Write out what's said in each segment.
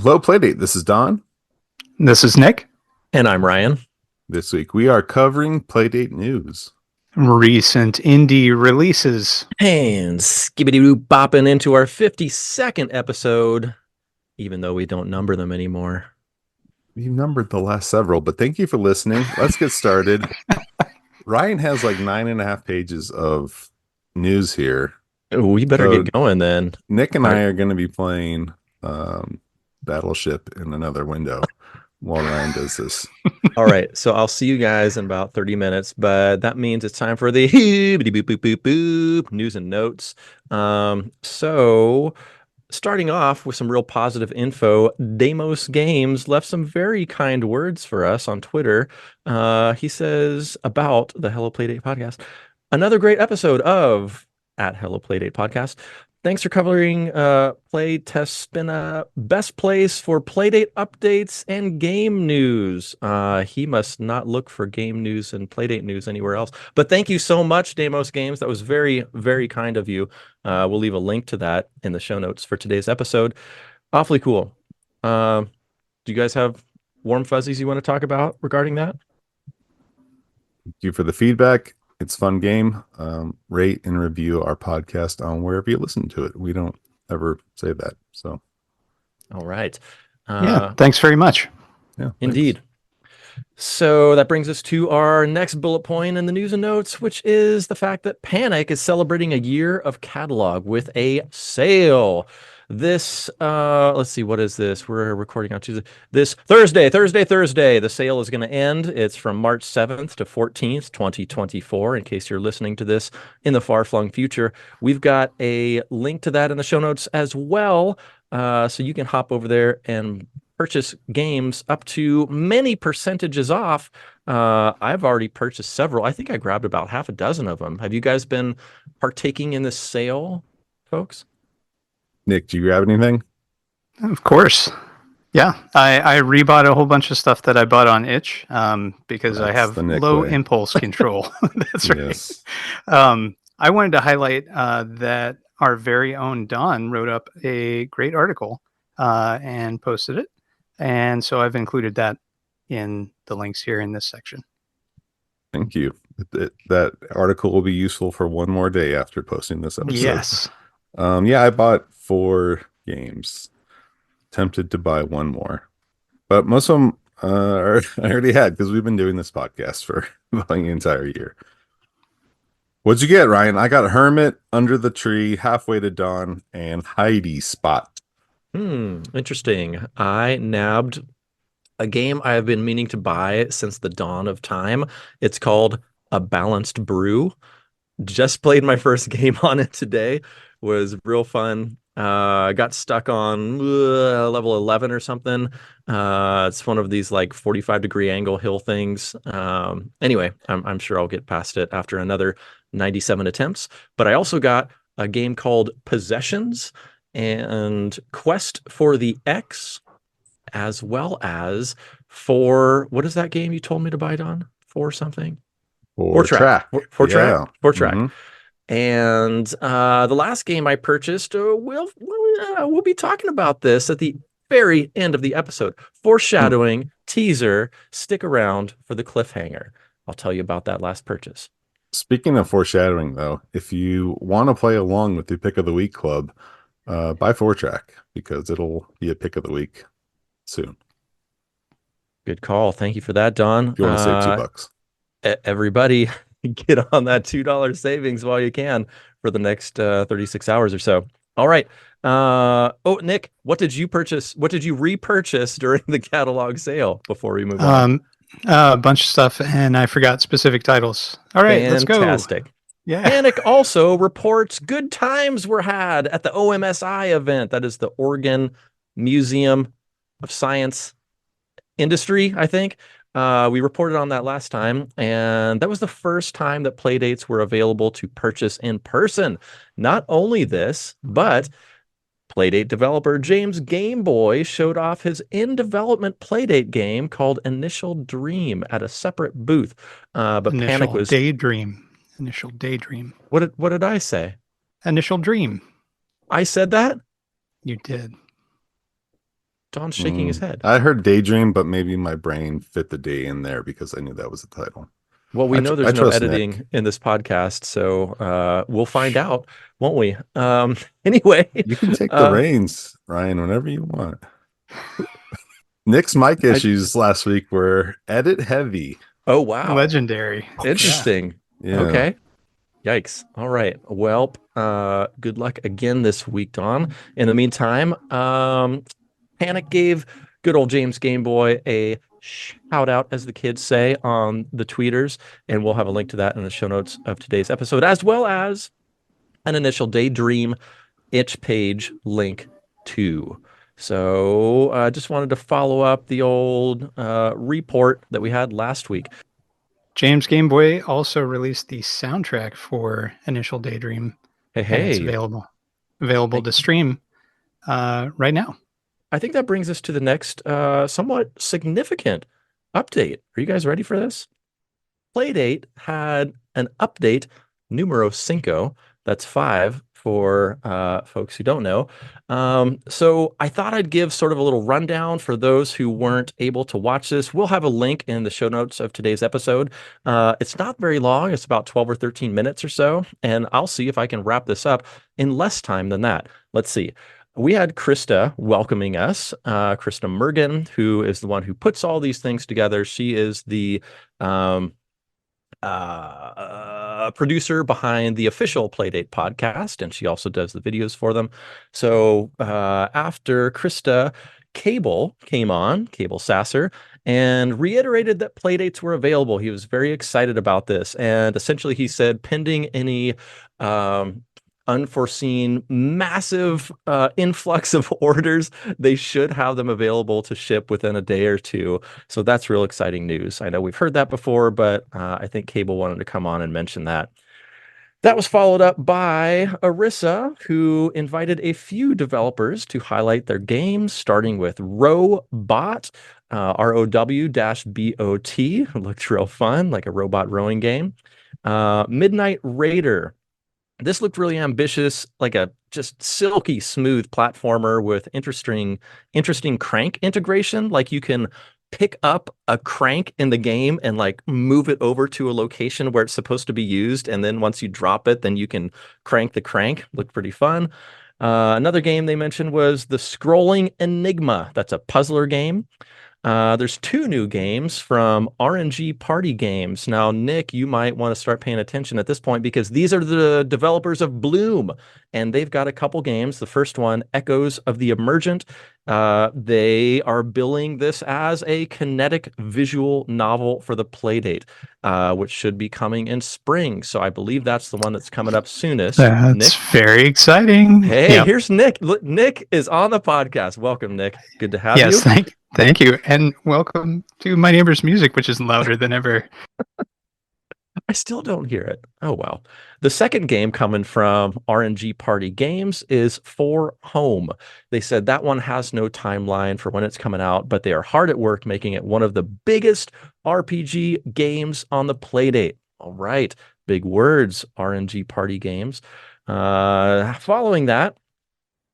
Hello, Playdate. This is Don. This is Nick. And I'm Ryan. This week we are covering Playdate news. Recent indie releases. And skibbity-doo bopping into our 52nd episode, even though we don't number them anymore. You numbered the last several, but thank you for listening. Let's get started. Ryan has like 9.5 pages of news here. We better get going then. Nick and I are going to be playing Battleship in another window while Ryan does this. All right, so I'll see you guys in about 30 minutes, but that means it's time for the boop news and notes. So starting off with some real positive info, Demos Games left some very kind words for us on Twitter. He says about the Helloplaydatepodcast, podcast, another great episode of at Helloplaydatepodcast. Thanks for covering Play Test Spin, best place for Playdate updates and game news. He must not look for game news and Playdate news anywhere else. But thank you so much, Demos Games. That was very, very kind of you. We'll leave a link to that in the show notes for today's episode. Awfully cool. Do you guys have warm fuzzies you want to talk about regarding that? Thank you for the feedback. It's a fun game. Rate and review our podcast on wherever you listen to it. We don't ever say that. So, all right. Thanks very much. Yeah, indeed. So that brings us to our next bullet point in the news and notes, which is the fact that Panic is celebrating a year of catalog with a sale. This, let's see, what is this? We're recording on Tuesday. This Thursday, the sale is going to end. It's from March 7th to 14th, 2024, in case you're listening to this in the far-flung future. We've got a link to that in the show notes as well, so you can hop over there and purchase games up to many percentages off. I've already purchased several. I think I grabbed about half a dozen of them. Have you guys been partaking in this sale, folks? Nick, do you grab anything? Of course. Yeah, I rebought a whole bunch of stuff that I bought on itch because I have low impulse control. That's right. Yes. I wanted to highlight that our very own Don wrote up a great article and posted it. And so I've included that in the links here in this section. Thank you. That article will be useful for one more day after posting this episode. Yes. I bought 4 games. Tempted to buy one more, but most of them I already had because we've been doing this podcast for about the entire year. What'd you get, Ryan? I got Hermit, Under the Tree, Halfway to Dawn, and Heidi Spot. Interesting. I nabbed a game I have been meaning to buy since the dawn of time. It's called A Balanced Brew. Just played my first game on it today. Was real fun. Got stuck on level 11 or something. It's one of these like 45-degree angle hill things. Anyway, I'm sure I'll get past it after another 97 attempts. But I also got a game called Possessions and Quest for the X, as well as for, what is that game you told me to buy, Don? For something? For track. For track. Mm-hmm. And the last game I purchased, we'll be talking about this at the very end of the episode. Foreshadowing, teaser, stick around for the cliffhanger. I'll tell you about that last purchase. Speaking of foreshadowing, though, if you want to play along with the Pick of the Week Club, buy 4-track because it'll be a Pick of the Week soon. Good call. Thank you for that, Don. If you want to save $2. Everybody get on that $2 savings while you can for the next 36 hours or so. All right. Nick, what did you purchase? What did you repurchase during the catalog sale before we move on? A bunch of stuff, and I forgot specific titles. All right, let's go. Fantastic. Yeah. Panic also reports good times were had at the OMSI event. That is the Oregon Museum of Science Industry, I think. We reported on that last time, and that was the first time that Playdates were available to purchase in person. Not only this, but Playdate developer James Gameboy showed off his in-development Playdate game called Initial Dream at a separate booth. But Panic was Initial Daydream. What did I say? Initial Dream. I said that? You did. Don's shaking his head. I heard Daydream, but maybe my brain fit the D in there because I knew that was the title. Well, we know there's no editing in this podcast, so we'll find out, won't we? Anyway, you can take the reins, Ryan, whenever you want. Nick's mic issues last week were edit heavy. Oh, wow. Legendary. Interesting. Yeah. Okay. Yikes. All right. Well, good luck again this week, Don. In the meantime, Panic gave good old James Gameboy a shout out, as the kids say, on the tweeters, and we'll have a link to that in the show notes of today's episode, as well as an initial Daydream itch page link too. So I just wanted to follow up the old report that we had last week. James Gameboy also released the soundtrack for Initial Daydream. Hey. It's available to stream right now. I think that brings us to the next somewhat significant update. Are you guys ready for this? Playdate had an update, numero cinco. That's 5 for folks who don't know. So I thought I'd give sort of a little rundown for those who weren't able to watch this. We'll have a link in the show notes of today's episode. It's not very long. It's about 12 or 13 minutes or so. And I'll see if I can wrap this up in less time than that. Let's see. We had Krista welcoming us, Krista Mergen, who is the one who puts all these things together. She is the producer behind the official Playdate podcast, and she also does the videos for them. So after Krista, Cable came on, Cable Sasser, and reiterated that Playdates were available. He was very excited about this, and essentially he said, pending any unforeseen massive influx of orders, they should have them available to ship within a day or two. So that's real exciting news. I know we've heard that before, but I think Cable wanted to come on and mention that. That was followed up by Arissa, who invited a few developers to highlight their games, starting with Rowbot, ROW-BOT. Looked real fun, like a robot rowing game. Midnight Raider. This looked really ambitious, like a just silky smooth platformer with interesting crank integration. Like you can pick up a crank in the game and like move it over to a location where it's supposed to be used. And then once you drop it, then you can crank the crank. Looked pretty fun. Another game they mentioned was the Scrolling Enigma. That's a puzzler game. There's 2 new games from RNG Party Games. Now, Nick, you might want to start paying attention at this point because these are the developers of Bloom, and they've got a couple games. The first one, Echoes of the Emergent. They are billing this as a kinetic visual novel for the Playdate, which should be coming in spring. So I believe that's the one that's coming up soonest. That's Nick? Very exciting. Hey, Here's Nick. Nick is on the podcast. Welcome, Nick. Good to have you. Yes, thank you. And welcome to My Neighbor's Music, which is louder than ever. I still don't hear it. Oh, well. The second game coming from RNG Party Games is For Home. They said that one has no timeline for when it's coming out, but they are hard at work making it one of the biggest RPG games on the Playdate. All right. Big words, RNG Party Games. Following that,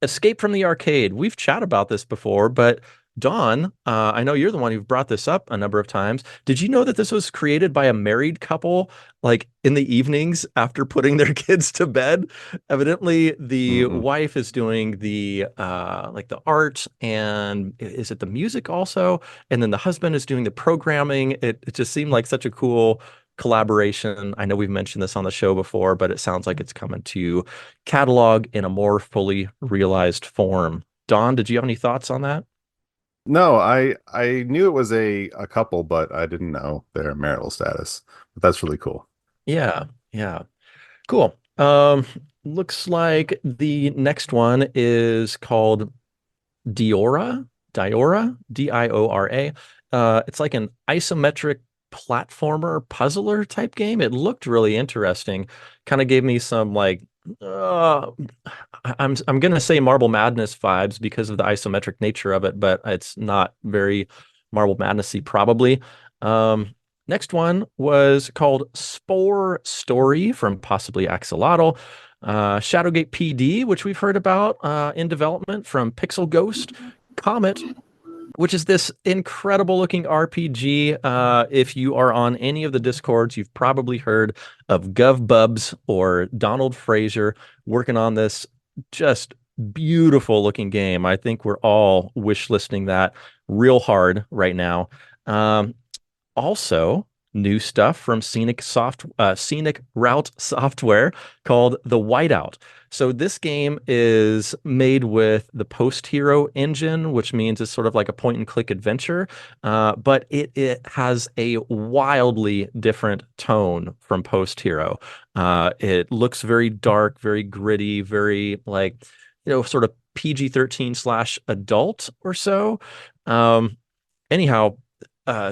Escape from the Arcade. We've chatted about this before, but Dawn, I know you're the one who brought this up a number of times. Did you know that this was created by a married couple, like in the evenings after putting their kids to bed? Evidently, the wife is doing the like the art, and is it the music also? And then the husband is doing the programming. It just seemed like such a cool collaboration. I know we've mentioned this on the show before, but it sounds like it's coming to catalog in a more fully realized form. Dawn, did you have any thoughts on that? No, I knew it was a couple, but I didn't know their marital status. But that's really cool. Yeah. Cool. Looks like the next one is called Diora, Diora. It's like an isometric platformer puzzler type game. It looked really interesting. Kind of gave me some like I'm gonna say Marble Madness vibes because of the isometric nature of it, but it's not very Marble Madnessy probably. Next one was called Spore Story from possibly Axolotl. Shadowgate PD, which we've heard about in development from Pixel Ghost. Comet which is this incredible looking RPG. If you are on any of the Discords, you've probably heard of GovBubs or Donald Fraser working on this just beautiful looking game. I think we're all wish listing that real hard right now. Also, new stuff from Scenic Route Software called The Whiteout. So this game is made with the Post Hero engine, which means it's sort of like a point and click adventure, but it has a wildly different tone from Post Hero. It looks very dark, very gritty, very like, sort of PG-13/adult or so. Anyhow,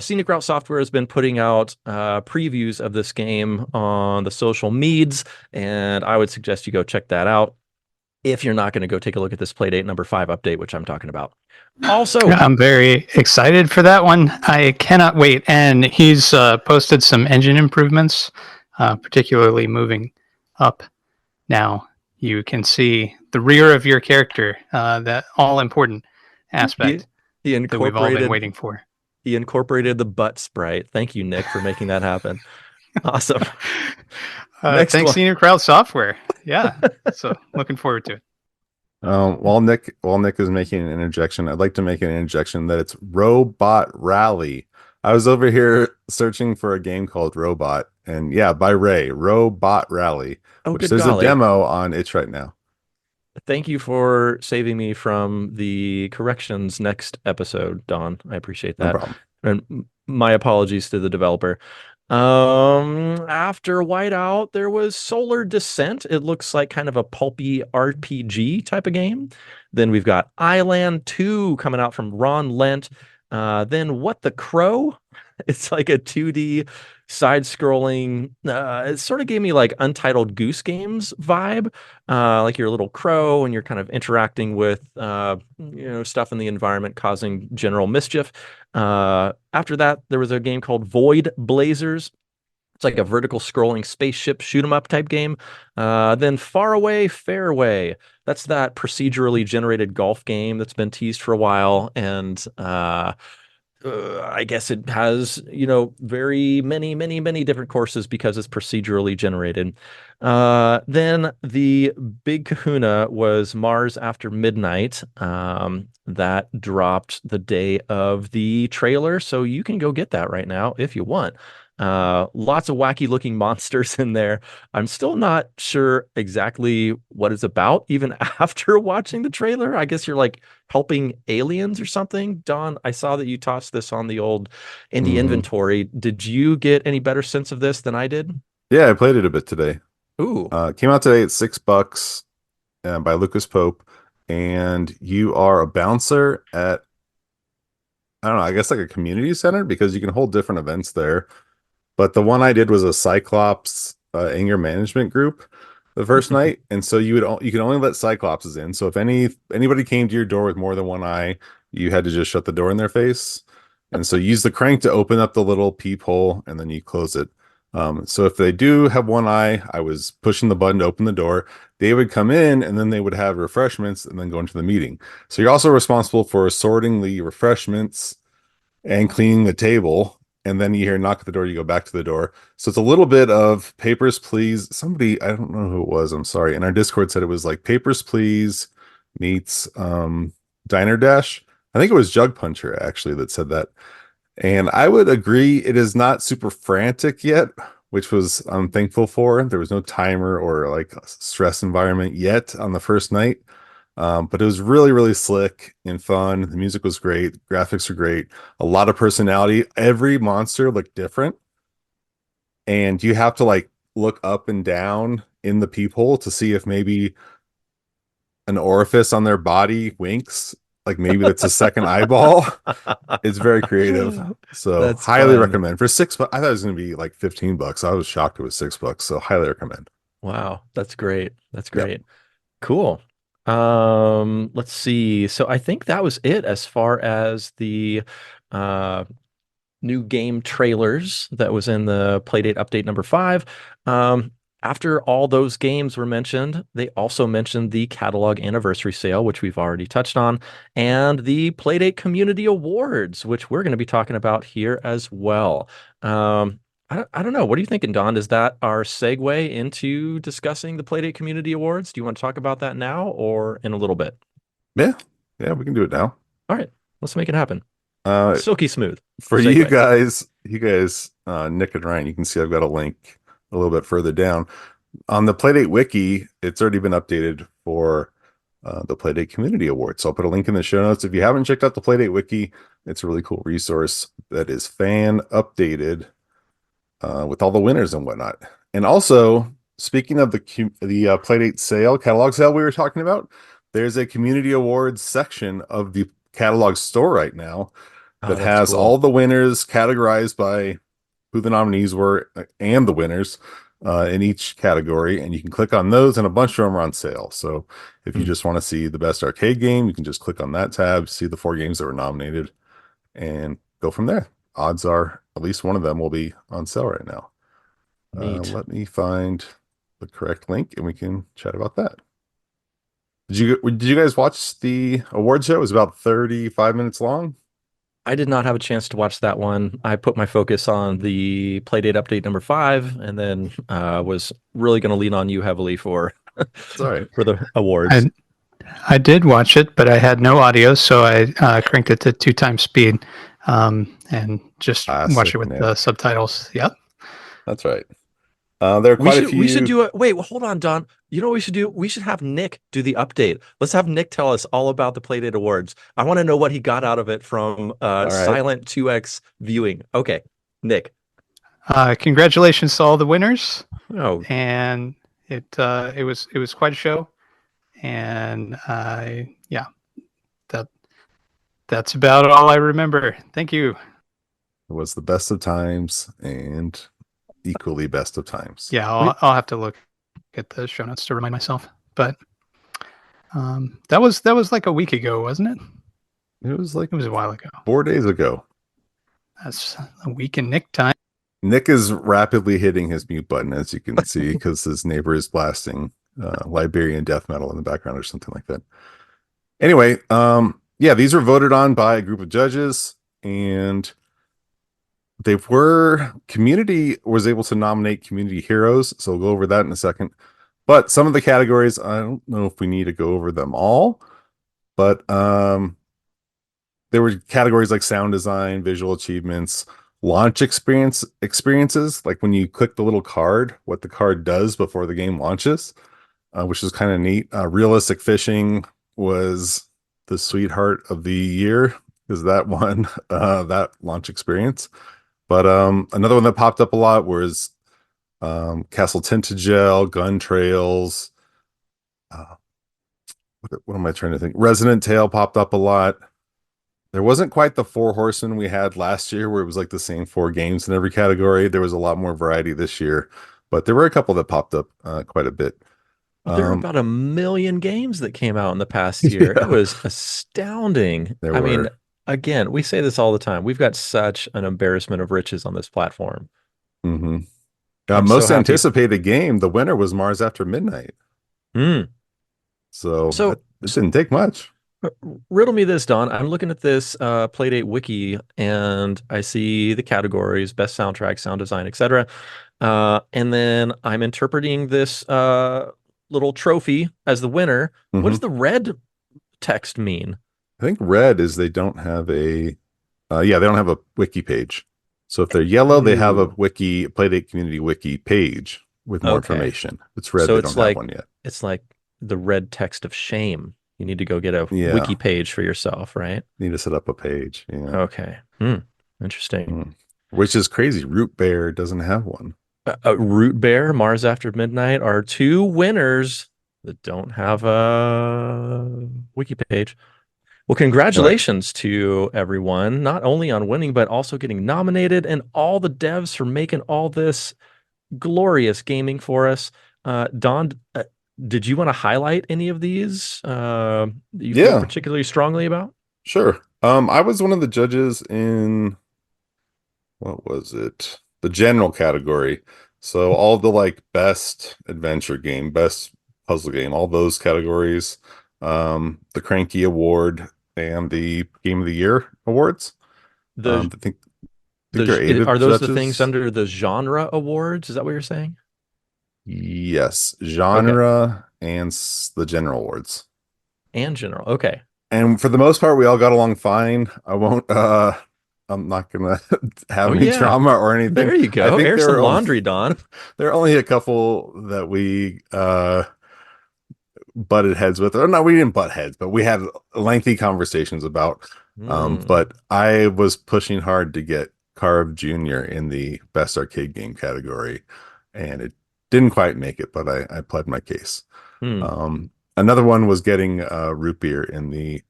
Scenic Route Software has been putting out previews of this game on the social meds, and I would suggest you go check that out if you're not going to go take a look at this Playdate number 5 update, which I'm talking about. Also, I'm very excited for that one. I cannot wait. And he's posted some engine improvements, particularly moving up. Now you can see the rear of your character, that all important aspect that we've all been waiting for. He incorporated the butt sprite. Thank you, Nick, for making that happen. Awesome. Thanks, Scenic Route Software. Yeah. So looking forward to it. While Nick is making an interjection, I'd like to make an interjection that it's Robot Rally. I was over here searching for a game called Robot, and yeah, by Ray, Robot Rally. Which there's a demo on itch right now. Thank you for saving me from the corrections next episode, Don. I appreciate that. No problem. And my apologies to the developer. After Whiteout, there was Solar Descent. It looks like kind of a pulpy RPG type of game. Then we've got Island 2 coming out from Ron Lent. Then What the Crow? It's like a 2D side-scrolling. It sort of gave me like Untitled Goose Games vibe, like you're a little crow and you're kind of interacting with stuff in the environment, causing general mischief. After that, there was a game called Void Blazers. It's like a vertical scrolling spaceship shoot 'em up type game. Then Faraway Fairway. That's that procedurally generated golf game that's been teased for a while, and I guess it has, very many different courses because it's procedurally generated. Then the big kahuna was Mars After Midnight. That dropped the day of the trailer, so you can go get that right now if you want. Lots of wacky looking monsters in there. I'm still not sure exactly what it's about, even after watching the trailer. I guess you're like helping aliens or something. Don, I saw that you tossed this on the old indie inventory. Did you get any better sense of this than I did? Yeah, I played it a bit today. Ooh. Came out today at $6 by Lucas Pope, and you are a bouncer at, I don't know, I guess like a community center, because you can hold different events there. But the one I did was a Cyclops anger management group the first night, and so you can only let Cyclopses in. So if anybody came to your door with more than one eye, you had to just shut the door in their face. And so you use the crank to open up the little peephole, and then you close it. So if they do have one eye, I was pushing the button to open the door. They would come in, and then they would have refreshments, and then go into the meeting. So you're also responsible for sorting the refreshments and cleaning the table. And then you hear a knock at the door, you go back to the door. So it's a little bit of Papers, Please. Somebody, I don't know who it was, I'm sorry. In our Discord said it was like Papers, Please meets Diner Dash. I think it was Jug Puncher, actually, that said that. And I would agree, it is not super frantic yet, which I'm thankful for. There was no timer or like stress environment yet on the first night. But it was really, really slick and fun. The music was great. Graphics were great. A lot of personality. Every monster looked different. And you have to like look up and down in the peephole to see if maybe an orifice on their body winks. Like maybe that's a second eyeball. It's very creative. So that's highly recommend. For $6, I thought it was going to be like $15. I was shocked it was $6. So highly recommend. Wow. That's great. That's great. Yep. Cool. Let's see. So I think that was it as far as the new game trailers that was in the Playdate update number 5. after all those games were mentioned, they also mentioned the catalog anniversary sale, which we've already touched on, and the Playdate Community Awards, which we're going to be talking about here as well. I don't know. What are you thinking, Don? Is that our segue into discussing the Playdate Community Awards? Do you want to talk about that now or in a little bit? Yeah, we can do it now. All right, let's make it happen. Silky smooth. For segue. you guys, Nick and Ryan, you can see I've got a link a little bit further down on the Playdate wiki. It's already been updated for the Playdate Community Award. So I'll put a link in the show notes. If you haven't checked out the Playdate wiki, it's a really cool resource that is fan updated with all the winners and whatnot. And also, speaking of the Playdate catalog sale we were talking about, there's a Community Awards section of the catalog store right now that has cool. all the winners categorized by who the nominees were and the winners in each category, and you can click on those, and a bunch of them are on sale. So if you just want to see the best arcade game, you can just click on that tab, see the 4 games that were nominated, and go from there. Odds are at least one of them will be on sale right now. Let me find the correct link and we can chat about that. Did you guys watch the award show? It was about 35 minutes long. I did not have a chance to watch that one. I put my focus on the Playdate update number 5, and then was really going to lean on you heavily for for the awards. I did watch it, but I had no audio, so I cranked it to 2 times speed and just watch it with the subtitles. Yep, that's right. There are quite a few. We should do it. Wait, well, hold on, Don. You know what we should do? We should have Nick do the update. Let's have Nick tell us all about the Playdate Awards. I want to know what he got out of it from silent 2x viewing. Okay, Nick. Congratulations to all the winners. Oh, and it was quite a show, and that's about all I remember. Thank you. It was the best of times and equally best of times. Yeah, I'll have to look at the show notes to remind myself. But that was like a week ago, wasn't it? It was a while ago. 4 days ago. That's a week in Nick time. Nick is rapidly hitting his mute button, as you can see, because his neighbor is blasting Liberian death metal in the background or something like that. Anyway, these were voted on by a group of judges, and community was able to nominate community heroes, so we'll go over that in a second. But some of the categories, I don't know if we need to go over them all, but there were categories like sound design, visual achievements, launch experiences, like when you click the little card, what the card does before the game launches, which is kind of neat. Realistic fishing was the sweetheart of the year, because that won that launch experience. But another one that popped up a lot was Castle Tintagel, Gun Trails. What am I trying to think? Resident Tale popped up a lot. There wasn't quite the 4 horsemen we had last year, where it was like the same 4 games in every category. There was a lot more variety this year, but there were a couple that popped up quite a bit. There were about 1 million games that came out in the past year. Yeah. It was astounding. I mean, again, we say this all the time. We've got such an embarrassment of riches on this platform. Mm-hmm. Most anticipated game, the winner was Mars After Midnight. So it didn't take much. Riddle me this, Don. I'm looking at this Playdate wiki, and I see the categories: best soundtrack, sound design, etc. And then I'm interpreting this little trophy as the winner. Mm-hmm. What does the red text mean? I think red is they don't have a they don't have a wiki page. So if they're yellow, they have a Playdate community wiki page with more information. If it's red, so they don't have one yet. It's like the red text of shame. You need to go get a wiki page for yourself, right? Need to set up a page. Yeah. Okay. Interesting. Which is crazy. Root Bear doesn't have one. Root Bear, Mars After Midnight are 2 winners that don't have a wiki page. Well, congratulations to everyone, not only on winning, but also getting nominated, and all the devs for making all this glorious gaming for us. Don, did you want to highlight any of these you feel particularly strongly about? Sure. I was one of the judges in, what was it? The general category. So all the like best adventure game, best puzzle game, all those categories, the Cranky Award and the Game of the Year awards. The I think there are eight are of those the things judges. under the genre awards? Is that what you're saying? Yes, Okay. genre and the general awards. And general. Okay. And for the most part, we all got along fine. I'm not gonna have Oh any yeah. trauma or anything. There you I go. think Air some laundry, Don. there are only a couple that we butted heads with. Or no, we didn't butt heads, but we had lengthy conversations about. Hmm. But I was pushing hard to get Carve Jr. in the best arcade game category, and it didn't quite make it, but I pled my case. Hmm. Another one was getting root beer in the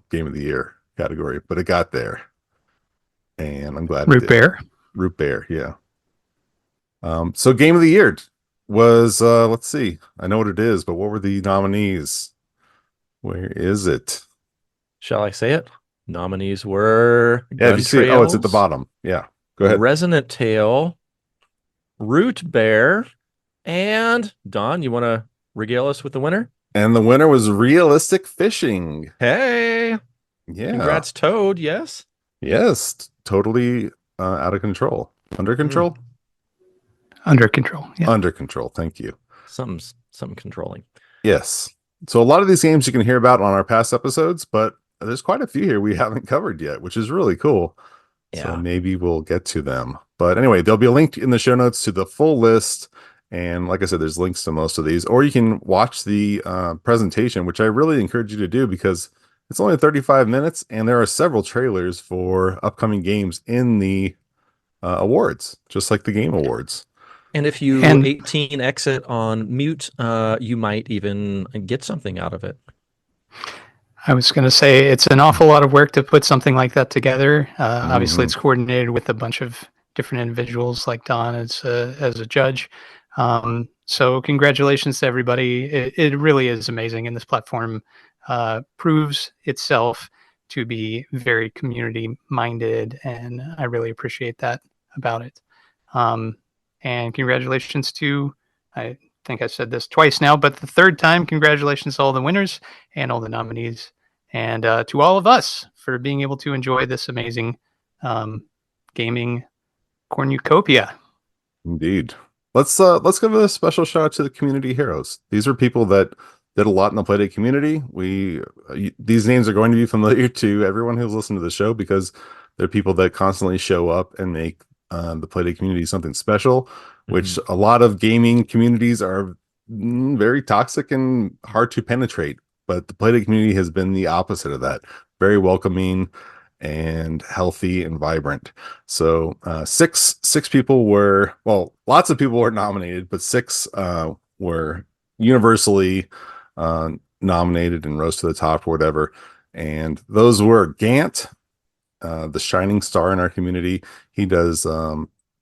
game of the year category, but it got there, and I'm glad it Root did. beer. Root beer, yeah. So game of the year was let's see, I know what it is, but what were the nominees? Where is it? Shall I say it? Nominees were Yeah, if you Gun see it, oh, it's at the Trails, bottom. Yeah, go ahead. Resonant Tale, Root Bear, and Don, you want to regale us with the winner? And the winner was Realistic Fishing. Hey, Yeah. congrats, Toad. Yes. Yes, totally out of control. Under control? Under control. Yeah. Under control. Thank you. Something controlling. Yes. So a lot of these games you can hear about on our past episodes, but there's quite a few here we haven't covered yet, which is really cool. So Yeah. maybe we'll get to them. But anyway, there'll be a link in the show notes to the full list. And like I said, there's links to most of these, or you can watch the presentation, which I really encourage you to do because it's only 35 minutes and there are several trailers for upcoming games in the awards, just like the game awards. And if you And 18 exit on mute, you might even get something out of it. I was going to say it's an awful lot of work to put something like that together. Obviously, Mhm. it's coordinated with a bunch of different individuals, like Don as a judge. So, congratulations to everybody. It really is amazing, and this platform proves itself to be very community minded, and I really appreciate that about it. And congratulations to I think I said this twice now, but the third time, congratulations to all the winners and all the nominees, and to all of us for being able to enjoy this amazing gaming cornucopia. Indeed. Let's give a special shout out to the community heroes. These are people that did a lot in the Playdate community. These names are going to be familiar to everyone who's listened to the show because they're people that constantly show up and make the Playdate community something special, which a lot of gaming communities are very toxic and hard to penetrate. But the Playdate community has been the opposite of that. Very welcoming and healthy and vibrant. So six people were, well, lots of people were nominated, but six were universally nominated and rose to the top or whatever. And those were Gant, the shining star in our community. He does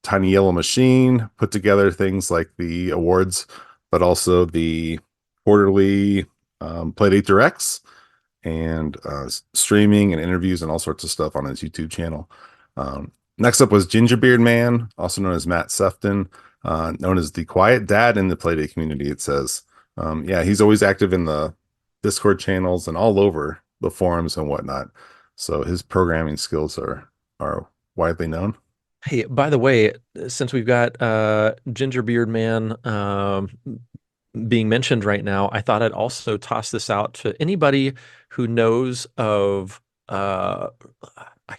Tiny Yellow Machine, put together things like the awards, but also the quarterly Playdate Directs and streaming and interviews and all sorts of stuff on his YouTube channel. Next up was Gingerbeard Man, also known as Matt Sefton, known as the Quiet Dad in the Playdate community, it says. Yeah, he's always active in the Discord channels and all over the forums and whatnot. So his programming skills are widely known. Hey, by the way, since we've got Gingerbeard Man being mentioned right now, I thought I'd also toss this out to anybody who knows of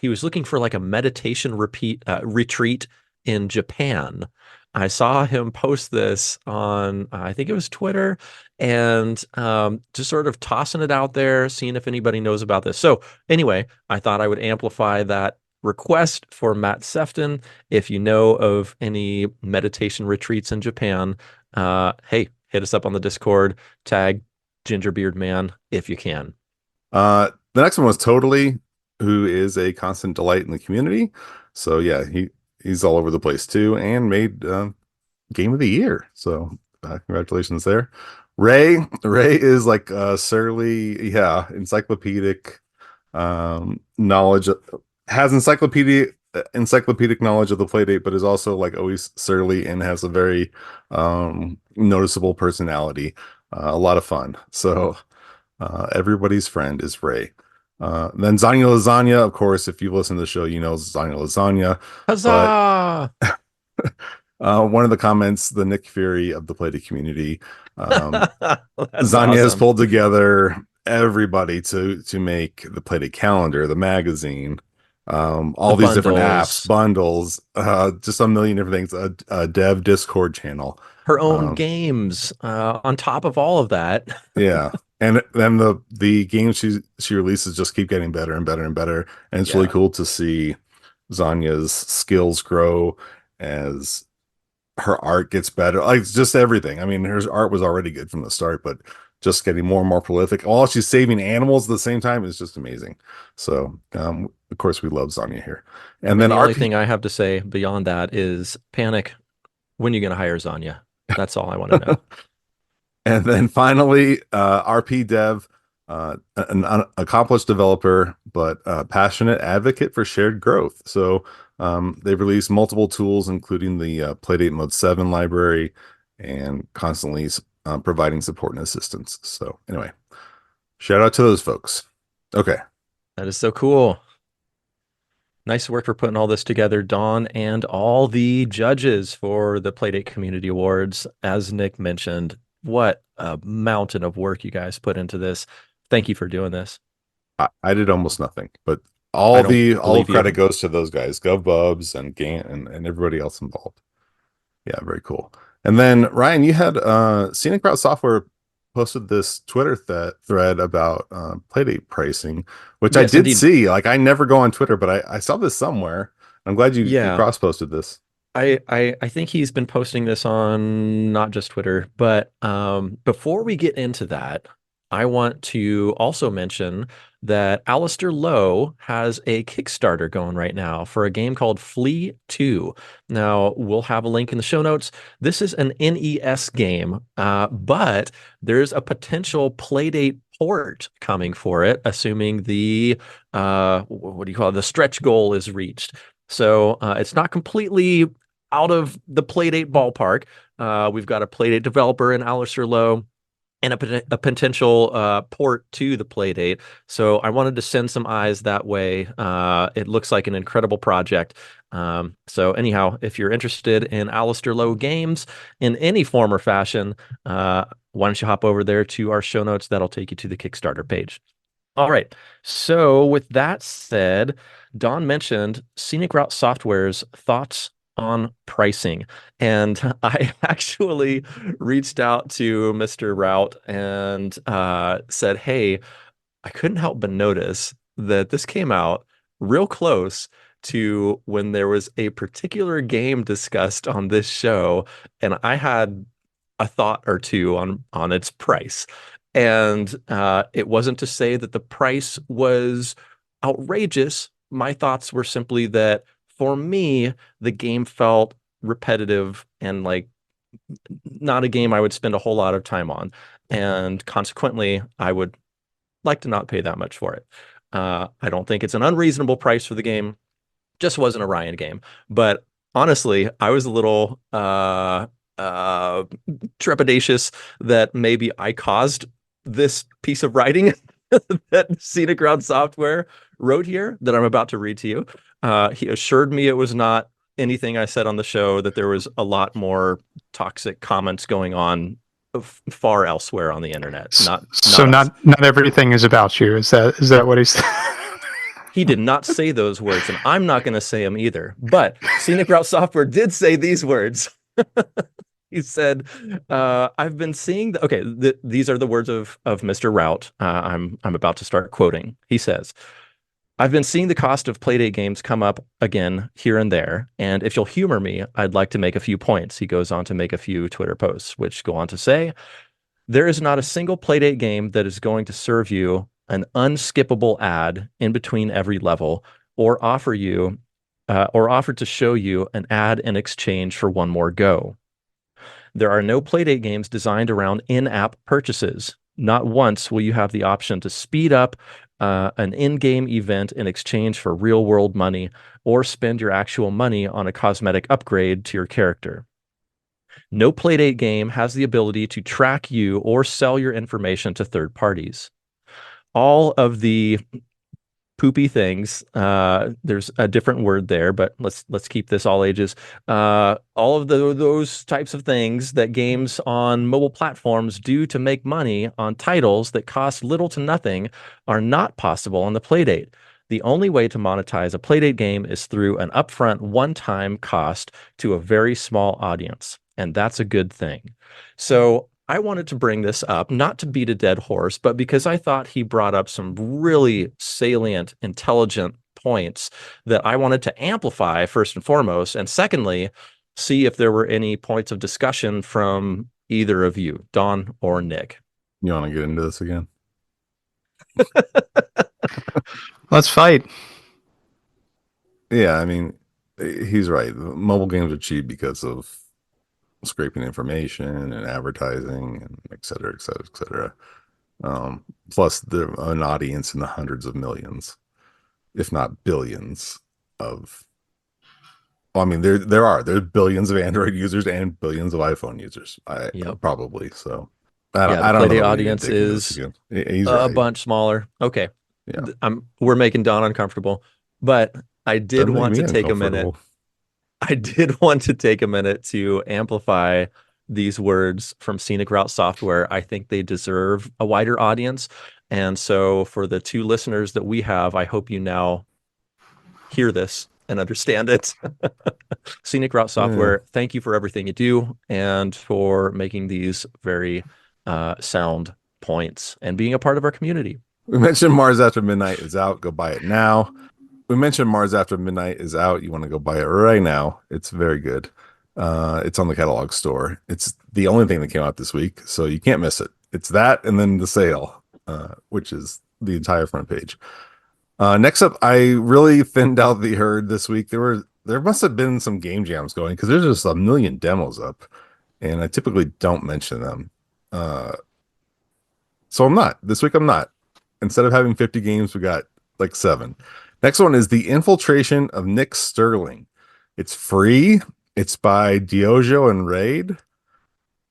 he was looking for like a meditation retreat in Japan. I saw him post this on I think it was Twitter, and just sort of tossing it out there, seeing if anybody knows about this. So anyway, I thought I would amplify that request for Matt Sefton. If you know of any meditation retreats in Japan, hey, hit us up on the Discord, tag Gingerbeard Man if you can. The next one was Totally, who is a constant delight in the community. So yeah, he's all over the place too, and made Game of the Year. So congratulations there. Ray is like surly, yeah, encyclopedic knowledge, has encyclopedic encyclopedic knowledge of the Playdate, but is also like always surly and has a very noticeable personality. A lot of fun. So everybody's friend is Ray. Then Zanya Lasagna, of course, if you listen to the show, you know Zanya Lasagna. But Huzzah! one of the comments, the Nick Fury of the Playdate community, That's Zanya has awesome. pulled together everybody to make the Playdate calendar, the magazine, all these different apps, bundles, just a million different things, a dev Discord channel, her own games on top of all of that. Yeah. And then the games she releases just keep getting better and better and better. And it's really cool to see Zanya's skills grow as her art gets better. Like just everything. I mean, her art was already good from the start, but just getting more and more prolific. While she's saving animals at the same time is just amazing. So of course we love Zanya here. And then the only thing I have to say beyond that is Panic, when are you gonna hire Zanya? That's all I want to know. And then finally, RP Dev, an accomplished developer, but passionate advocate for shared growth. So they've released multiple tools, including the Playdate Mode 7 library, and constantly providing support and assistance. So anyway, shout out to those folks. Okay. That is so cool. Nice work for putting all this together, Dawn, and all the judges for the Playdate Community Awards. As Nick mentioned, what a mountain of work you guys put into this. Thank you for doing this. I did almost nothing, but all credit goes to those guys, GovBubs and and everybody else involved. Yeah, very cool. And then Ryan, you had Scenic Route Software posted this Twitter thread about Playdate pricing, which yes, I did indeed see. Like I never go on Twitter, but I saw this somewhere. I'm glad you cross posted this. I think he's been posting this on not just Twitter, but before we get into that, I want to also mention that Alistair Lowe has a Kickstarter going right now for a game called Flee 2. Now, we'll have a link in the show notes. This is an NES game, but there's a potential Playdate port coming for it, assuming the, what do you call it, the stretch goal is reached. So it's not completely out of the Playdate ballpark. We've got a Playdate developer in Alistair Lowe and a potential port to the Playdate. So I wanted to send some eyes that way. It looks like an incredible project. So anyhow, if you're interested in Alistair Lowe games in any form or fashion, why don't you hop over there to our show notes? That'll take you to the Kickstarter page. All right. So with that said, Don mentioned Scenic Route Software's thoughts on pricing. And I actually reached out to Mr. Route and said, hey, I couldn't help but notice that this came out real close to when there was a particular game discussed on this show, and I had a thought or two on its price. And it wasn't to say that the price was outrageous. My thoughts were simply that for me, the game felt repetitive and like not a game I would spend a whole lot of time on. And consequently, I would like to not pay that much for it. I don't think it's an unreasonable price for the game. Just wasn't a Ryan game. But honestly, I was a little trepidatious that maybe I caused this piece of writing that Scenic Route Software wrote here that I'm about to read to you. He assured me it was not anything I said on the show, that there was a lot more toxic comments going on far elsewhere on the internet. Not everything is about you. Is that what he said? He did not say those words, and I'm not going to say them either. But Scenic Route Software did say these words. He said, I've been seeing these are the words of Mr. Route. I'm about to start quoting. He says, I've been seeing the cost of Playdate games come up again here and there, and if you'll humor me, I'd like to make a few points. He goes on to make a few Twitter posts, which go on to say, there is not a single Playdate game that is going to serve you an unskippable ad in between every level, or offer to show you an ad in exchange for one more go. There are no Playdate games designed around in-app purchases. Not once will you have the option to speed up an in-game event in exchange for real-world money, or spend your actual money on a cosmetic upgrade to your character. No Playdate game has the ability to track you or sell your information to third parties. All of the poopy things, there's a different word there, but let's keep this all ages. All of those types of things that games on mobile platforms do to make money on titles that cost little to nothing are not possible on the Playdate. The only way to monetize a Playdate game is through an upfront one-time cost to a very small audience, and that's a good thing. So I wanted to bring this up, not to beat a dead horse, but because I thought he brought up some really salient, intelligent points that I wanted to amplify first and foremost. And secondly, see if there were any points of discussion from either of you, Don or Nick. You want to get into this again? Let's fight. Yeah, I mean, he's right. Mobile games are cheap because of scraping information and advertising and et cetera, et cetera, et cetera. Plus they're an audience in the hundreds of millions, if not billions of, well, I mean, there's billions of Android users and billions of iPhone users. Probably. So I don't know. The audience is a bunch smaller. Okay. Yeah. We're making Don uncomfortable, but I did want to take a minute. I did want to take a minute to amplify these words from Scenic Route Software. I think they deserve a wider audience. And so for the two listeners that we have, I hope you now hear this and understand it. Scenic Route Software, thank you for everything you do and for making these very sound points and being a part of our community. We mentioned Mars After Midnight is out. Go buy it now. We mentioned Mars After Midnight is out. You want to go buy it right now. It's very good. It's on the catalog store. It's the only thing that came out this week, so you can't miss it. It's that and then the sale, which is the entire front page. Next up, I really thinned out the herd this week. There must have been some game jams going because there's just a million demos up, and I typically don't mention them. So I'm not. This week I'm not. Instead of having 50 games, we got like 7. Next one is The Infiltration of Nick Sterling. It's free. It's by Diogo and Raid.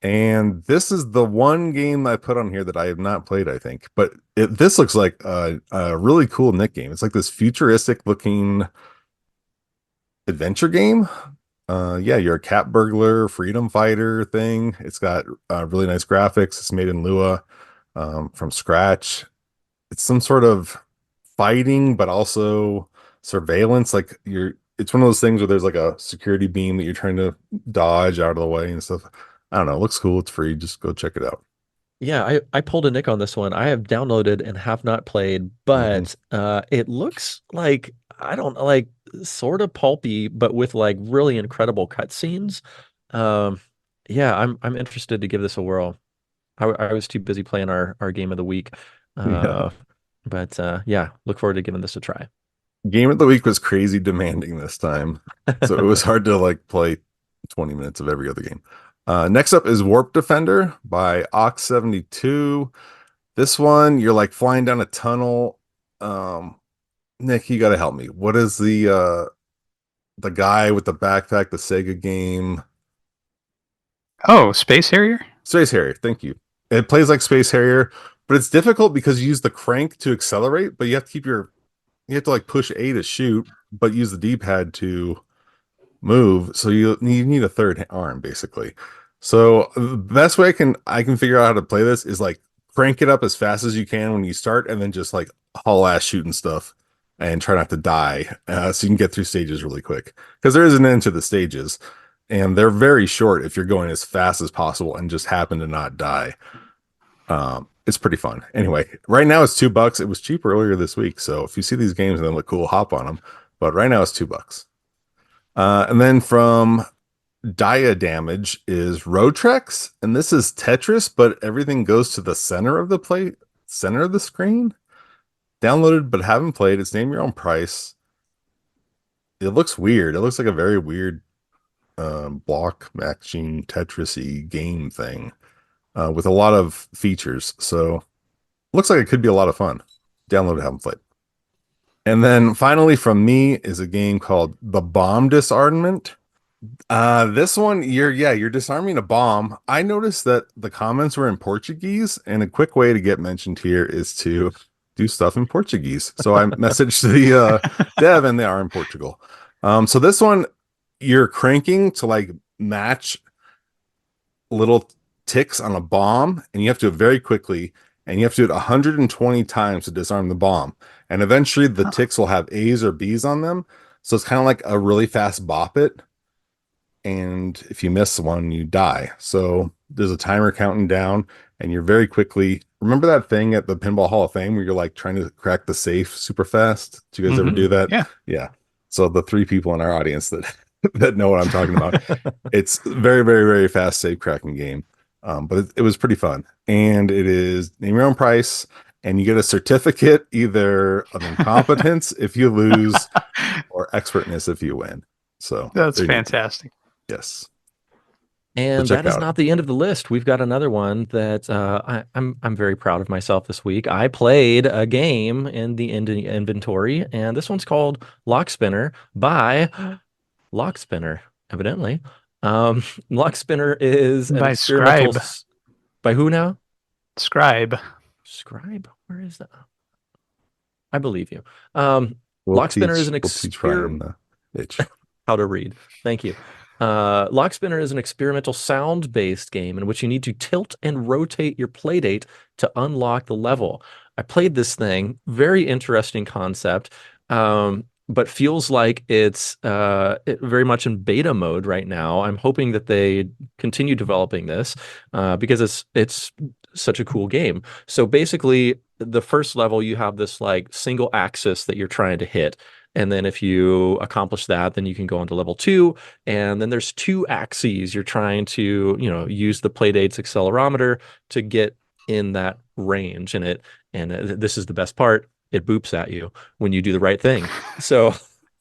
And this is the one game I put on here that I have not played, I think. But this looks like a really cool Nick game. It's like this futuristic looking adventure game. You're a cat burglar, freedom fighter thing. It's got really nice graphics. It's made in Lua from scratch. It's some sort of fighting, but also surveillance. Like it's one of those things where there's like a security beam that you're trying to dodge out of the way and stuff. I don't know. It looks cool. It's free. Just go check it out. Yeah, I pulled a Nick on this one. I have downloaded and have not played, but it looks like, I don't know, like sort of pulpy, but with like really incredible cutscenes. Yeah, I'm interested to give this a whirl. I was too busy playing our game of the week. But look forward to giving this a try. Game of the week was crazy demanding this time. So it was hard to like play 20 minutes of every other game. Next up is Warp Defender by Ox72. This one, you're like flying down a tunnel. Nick, you got to help me. What is the guy with the backpack, the Sega game? Oh, Space Harrier? Space Harrier, thank you. It plays like Space Harrier, but it's difficult because you use the crank to accelerate, but you have to like push A to shoot, but use the D-pad to move. So you need a third arm basically. So the best way I can figure out how to play this is like crank it up as fast as you can when you start, and then just like haul ass shooting stuff and try not to die, so you can get through stages really quick, because there is an end to the stages and they're very short if you're going as fast as possible and just happen to not die. It's pretty fun. Anyway, right now it's $2. It was cheap earlier this week, so if you see these games and they look cool, hop on them. But right now it's $2. And then from Dia Damage is Roadtrex, and this is Tetris, but everything goes to the center of the screen. Downloaded but haven't played. It's name your own price. It looks weird. It looks like a very weird block matching Tetris-y game thing. with a lot of features. So looks like it could be a lot of fun. Download it, haven't played. And then finally from me is a game called The Bomb Disarmament. This one, you're disarming a bomb. I noticed that the comments were in Portuguese, and a quick way to get mentioned here is to do stuff in Portuguese. So I messaged the dev, and they are in Portugal. So this one, you're cranking to like match little ticks on a bomb, and you have to do it very quickly, and you have to do it 120 times to disarm the bomb. And eventually the ticks will have A's or B's on them. So it's kind of like a really fast bop it. And if you miss one, you die. So there's a timer counting down, and you're very quickly. Remember that thing at the Pinball Hall of Fame where you're like trying to crack the safe super fast? Do you guys ever do that? Yeah. Yeah. So the 3 people in our audience that that know what I'm talking about, it's very, very, very fast safe cracking game. But it was pretty fun. And it is name your own price, and you get a certificate either of incompetence if you lose or expertness if you win. So that's fantastic. Yes. And that is not the end of the list. We've got another one that I'm very proud of myself this week. I played a game in the inventory, and this one's called Lock Spinner by Lock Spinner, evidently. Lock Spinner is an experimental... Scribe. By who now? Scribe. Where is that? I believe you. Lock Spinner is an experiment. How to read. Thank you. Lock Spinner is an experimental sound-based game in which you need to tilt and rotate your playdate to unlock the level. I played this thing. Very interesting concept, but feels like it's very much in beta mode right now. I'm hoping that they continue developing this because it's such a cool game. So basically, the first level, you have this like single axis that you're trying to hit. And then if you accomplish that, then you can go on to level 2. And then there's 2 axes. You're trying to, use the Playdate's accelerometer to get in that range. And this is the best part. It boops at you when you do the right thing. So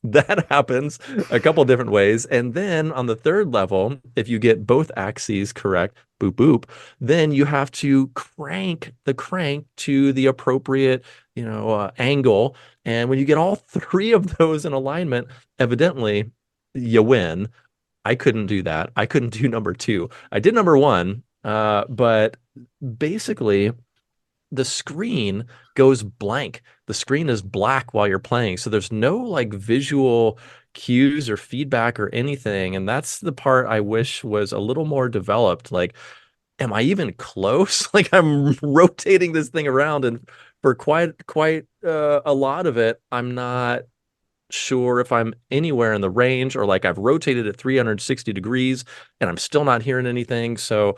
that happens a couple different ways. And then on the 3rd level, if you get both axes correct, boop, boop, then you have to crank the crank to the appropriate, angle. And when you get all 3 of those in alignment, evidently you win. I couldn't do that. I couldn't do number 2. I did number 1, but basically the screen goes blank. The screen is black while you're playing. So there's no like visual cues or feedback or anything. And that's the part I wish was a little more developed. Like, am I even close? Like I'm rotating this thing around, and for quite a lot of it, I'm not sure if I'm anywhere in the range, or like I've rotated it 360 degrees and I'm still not hearing anything. So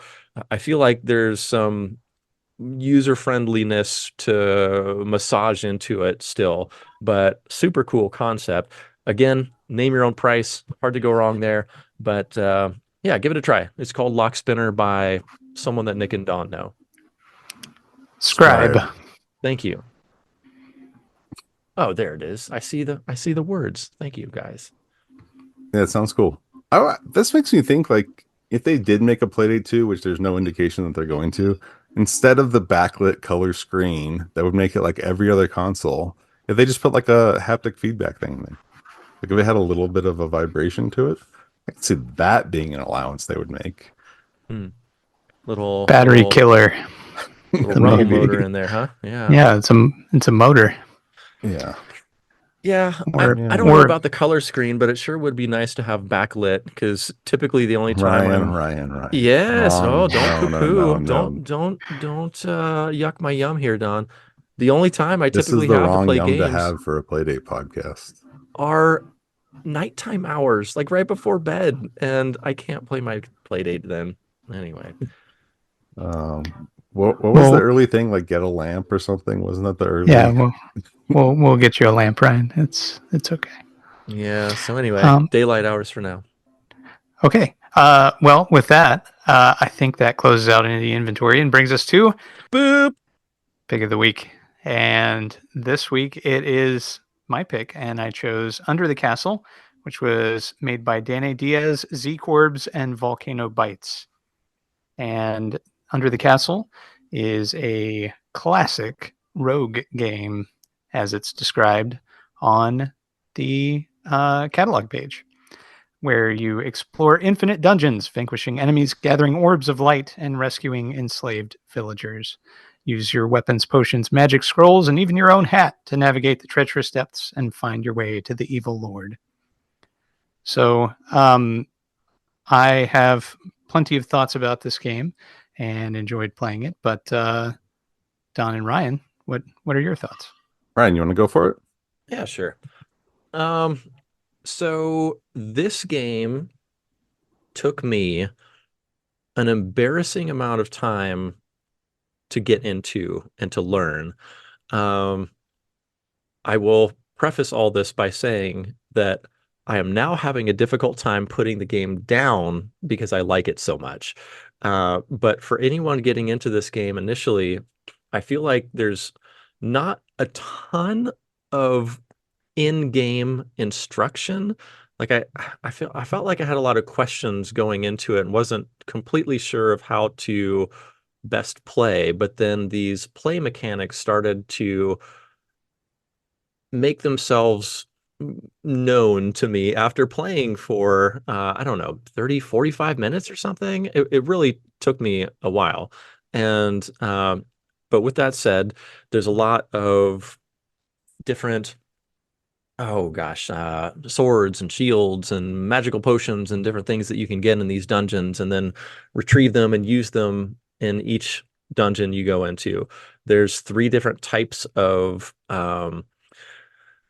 I feel like there's some user friendliness to massage into it still, but super cool concept. Again, name your own price. Hard to go wrong there. But yeah, give it a try. It's called Lock Spinner by someone that Nick and Dawn know. Scribe. Thank you. Oh, there it is. I see the words. Thank you, guys. Yeah, it sounds cool. This makes me think, like, if they did make a Playdate 2, which there's no indication that they're going to, instead of the backlit color screen that would make it like every other console, if they just put like a haptic feedback thing in there, like if it had a little bit of a vibration to it, I could see that being an allowance they would make. Little battery killer. Little rumble motor in there, huh? Yeah. Yeah, it's a motor. Yeah. Yeah, I don't know about the color screen, but it sure would be nice to have backlit, because typically the only time Ryan. Yes. Don't poo-poo. Don't yuck my yum here, Don. The only time I typically have to play games to have for a Playdate podcast are nighttime hours, like right before bed, and I can't play my Playdate then. Anyway. What was the early thing? Like get a lamp or something? Wasn't that the early? Yeah, we'll get you a lamp, Ryan. It's okay. Yeah. So anyway, daylight hours for now. Okay. Well, with that, I think that closes out into the inventory and brings us to boop pick of the week. And this week it is my pick, and I chose Under the Castle, which was made by Dane Diaz, Z Corbs, and Volcano Bites. And Under the Castle is a classic rogue game, as it's described on the catalog page, where you explore infinite dungeons, vanquishing enemies, gathering orbs of light, and rescuing enslaved villagers. Use your weapons, potions, magic scrolls, and even your own hat to navigate the treacherous depths and find your way to the evil lord. So I have plenty of thoughts about this game and enjoyed playing it. But Don and Ryan, what are your thoughts? Ryan, you want to go for it? Yeah, sure. So this game took me an embarrassing amount of time to get into and to learn. I will preface all this by saying that I am now having a difficult time putting the game down because I like it so much. But for anyone getting into this game initially, I feel like there's not a ton of in-game instruction. Like I felt like I had a lot of questions going into it and wasn't completely sure of how to best play, but then these play mechanics started to make themselves known to me after playing for I don't know, 30-45 minutes or something. It really took me a while. And but with that said, there's a lot of different swords and shields and magical potions and different things that you can get in these dungeons and then retrieve them and use them in each dungeon you go into. There's 3 different types of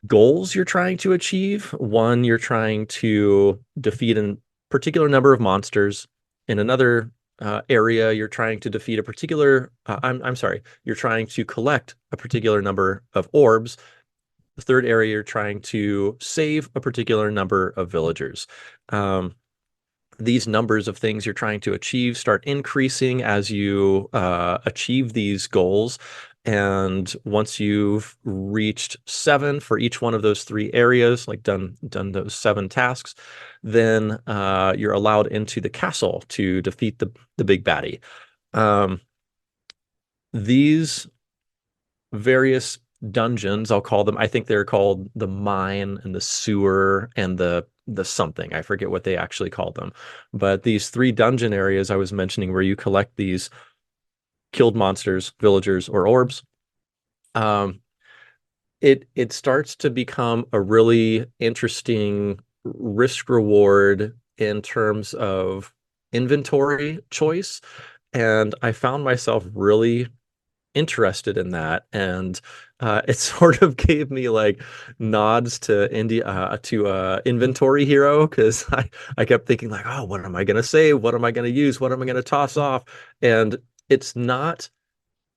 goals you're trying to achieve. One, you're trying to defeat a particular number of monsters. In another area, you're trying to defeat a particular, you're trying to collect a particular number of orbs. The third area, you're trying to save a particular number of villagers. These numbers of things you're trying to achieve start increasing as you achieve these goals. And once you've reached 7 for each one of those 3 areas, like done those 7 tasks, then you're allowed into the castle to defeat the big baddie. These various dungeons, I'll call them, I think they're called the mine and the sewer and the something. I forget what they actually call them. But these 3 dungeon areas I was mentioning where you collect these killed monsters, villagers, or orbs, it starts to become a really interesting risk reward in terms of inventory choice. And I found myself really interested in that, and it sort of gave me like nods to Inventory Hero, because I kept thinking like, oh, what am I going to save? What am I going to use? What am I going to toss off? And it's not,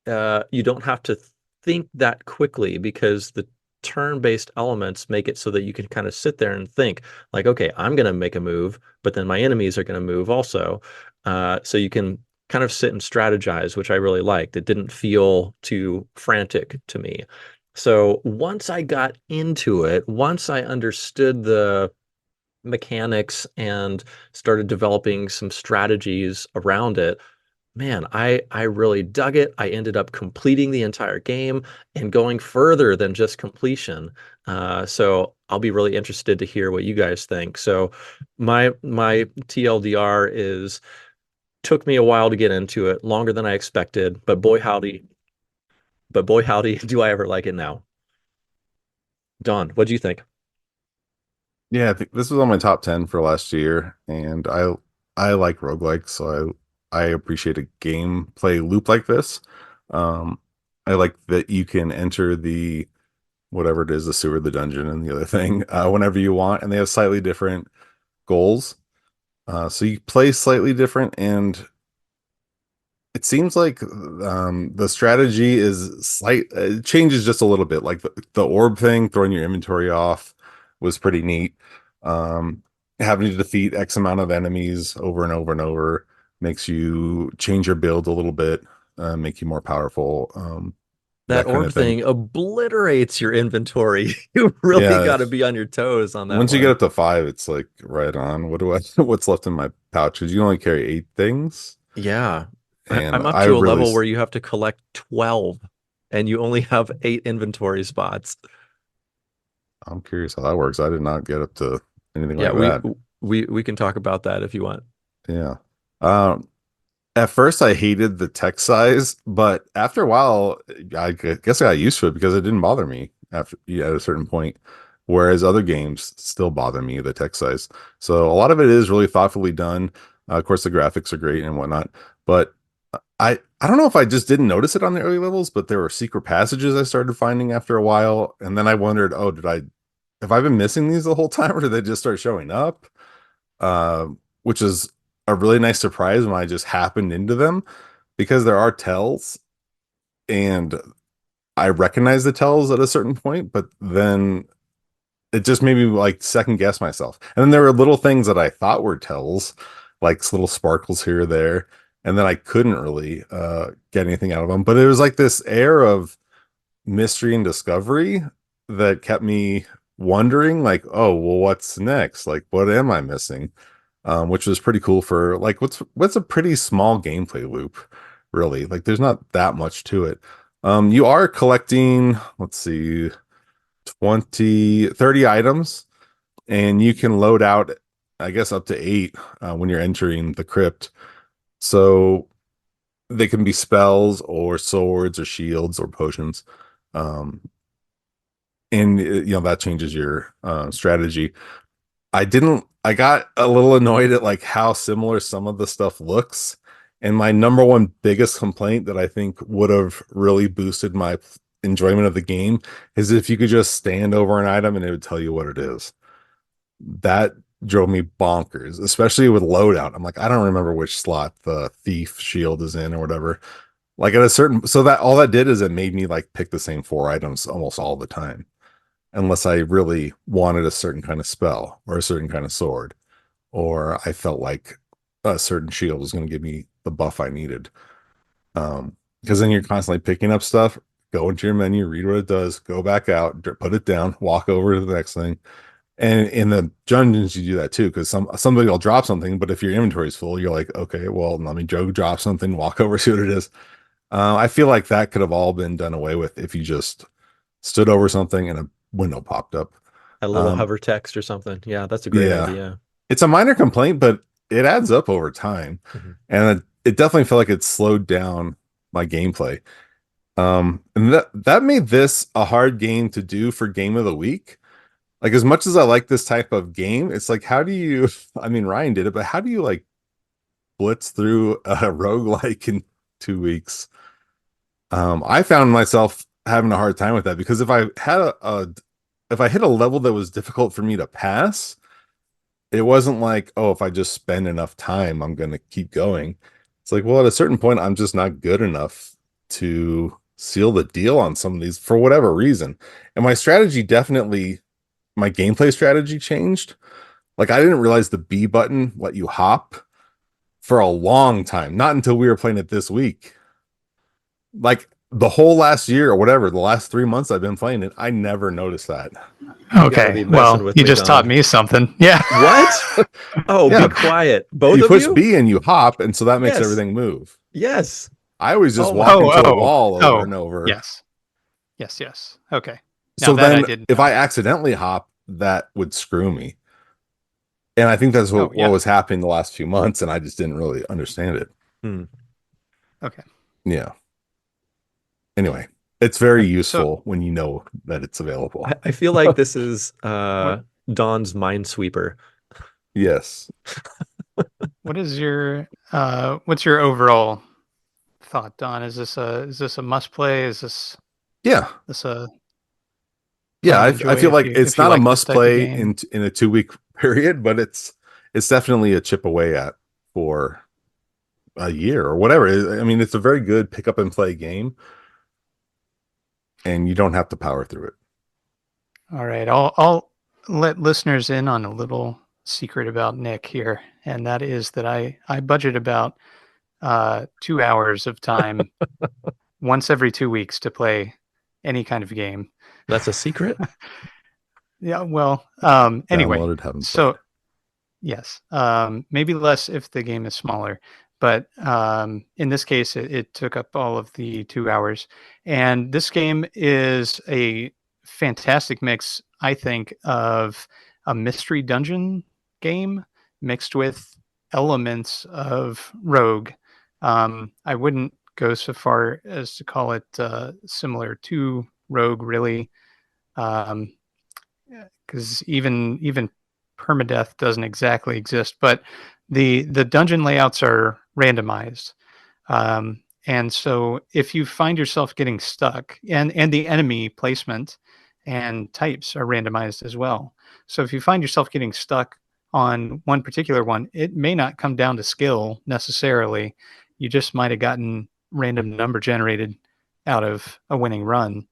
you don't have to think that quickly because the turn-based elements make it so that you can kind of sit there and think like, okay, I'm going to make a move, but then my enemies are going to move also. So you can kind of sit and strategize, which I really liked. It didn't feel too frantic to me. So once I got into it, once I understood the mechanics and started developing some strategies around it, man, I really dug it. I ended up completing the entire game and going further than just completion. So I'll be really interested to hear what you guys think. So my TLDR is, took me a while to get into it, longer than I expected, but boy howdy, do I ever like it now. Don, what do you think? Yeah, I think this was on my top 10 for last year, and I like roguelikes, so I appreciate a gameplay loop like this. I like that you can enter the whatever it is, the sewer, the dungeon, and the other thing whenever you want, and they have slightly different goals. So you play slightly different, and it seems like the strategy is it changes just a little bit. Like the orb thing, throwing your inventory off was pretty neat. Having to defeat X amount of enemies over and over and over makes you change your build a little bit, make you more powerful. That kind orb of thing thing obliterates your inventory. You really got to be on your toes on that once one. you get up to 5, it's like right on. What's left in my pouch? Because you only carry 8 things. Yeah. And I'm up I to a really, level where you have to collect 12 and you only have 8 inventory spots. I'm curious how that works. I did not get up to anything Yeah, like that. we can talk about that if you want. Yeah. Um, at first I hated the text size, but after a while, I guess I got used to it because it didn't bother me after at a certain point. Whereas other games still bother me, the text size. So a lot of it is really thoughtfully done. Of course, the graphics are great and whatnot, but I don't know if I just didn't notice it on the early levels, but there were secret passages I started finding after a while, and then I wondered, oh, have I been missing these the whole time, or did they just start showing up? Uh, which is a really nice surprise when I just happened into them, because there are tells, and I recognize the tells at a certain point, but then it just made me like second guess myself. And then there were little things that I thought were tells, like little sparkles here or there, and then I couldn't really get anything out of them. But it was like this air of mystery and discovery that kept me wondering, like, oh, well, what's next? Like, what am I missing? Which was pretty cool for like what's a pretty small gameplay loop, really. Like, there's not that much to it. You are collecting, let's see, 30 items, and you can load out, I guess, up to 8 when you're entering the crypt. So they can be spells or swords or shields or potions. Um, and that changes your strategy. I got a little annoyed at like how similar some of the stuff looks. And my number one biggest complaint that I think would have really boosted my enjoyment of the game is if you could just stand over an item and it would tell you what it is. That drove me bonkers, especially with loadout. I'm like, I don't remember which slot the thief shield is in or whatever. Like at a certain, so that all that did is it made me like pick the same 4 items almost all the time, unless I really wanted a certain kind of spell or a certain kind of sword, or I felt like a certain shield was going to give me the buff I needed. Because then you're constantly picking up stuff, go into your menu, read what it does, go back out, put it down, walk over to the next thing. And in the dungeons, you do that too, because somebody will drop something, but if your inventory is full, you're like, okay, well, let me drop something, walk over, see what it is. I feel like that could have all been done away with if you just stood over something and a window popped up. A little hover text or something. Yeah, that's a great Yeah. idea. It's a minor complaint, but it adds up over time. And it definitely felt like it slowed down my gameplay. And that made this a hard game to do for game of the week. Like, as much as I like this type of game, it's like, how do you, I mean, Ryan did it, but how do you like blitz through a roguelike in 2 weeks? I found myself having a hard time with that, because if I had if I hit a level that was difficult for me to pass, it wasn't like, oh, if I just spend enough time, I'm going to keep going. It's like, well, at a certain point, I'm just not good enough to seal the deal on some of these for whatever reason. And my gameplay strategy changed. Like, I didn't realize the B button let you hop for a long time, not until we were playing it this week. Like, the whole last year or whatever, the last 3 months I've been playing it, I never noticed that. Okay, well, you just taught me something. Yeah. What? Oh, yeah. Be quiet. Both you of push B and you hop, and so that makes everything move. Yes. I always just walk into a wall over and over. Yes. Okay. Now so then if I accidentally hop, that would screw me. And I think that's what was happening the last few months, and I just didn't really understand it. Okay. Yeah. Anyway, it's very useful when you know that it's available. I feel like this is Don's Minesweeper. Yes. What is your what's your overall thought, Don? Is this a must play? Is this a I feel like it's not a must play in a 2 week period, but it's definitely a chip away at for a year or whatever. I mean, it's a very good pick up and play game, and you don't have to power through it. All right, I'll let listeners in on a little secret about Nick here, and that is that I budget about 2 hours of time once every 2 weeks to play any kind of game. That's a secret? Yeah, well, anyway, so yes, maybe less if the game is smaller, but in this case, it took up all of the 2 hours. And this game is a fantastic mix, I think, of a mystery dungeon game mixed with elements of Rogue. I wouldn't go so far as to call it similar to Rogue, really, because even permadeath doesn't exactly exist. But the dungeon layouts are randomized, and so if you find yourself getting stuck, and the enemy placement and types are randomized as well. So if you find yourself getting stuck on one particular one, it may not come down to skill necessarily. You just might have gotten random number generated out of a winning run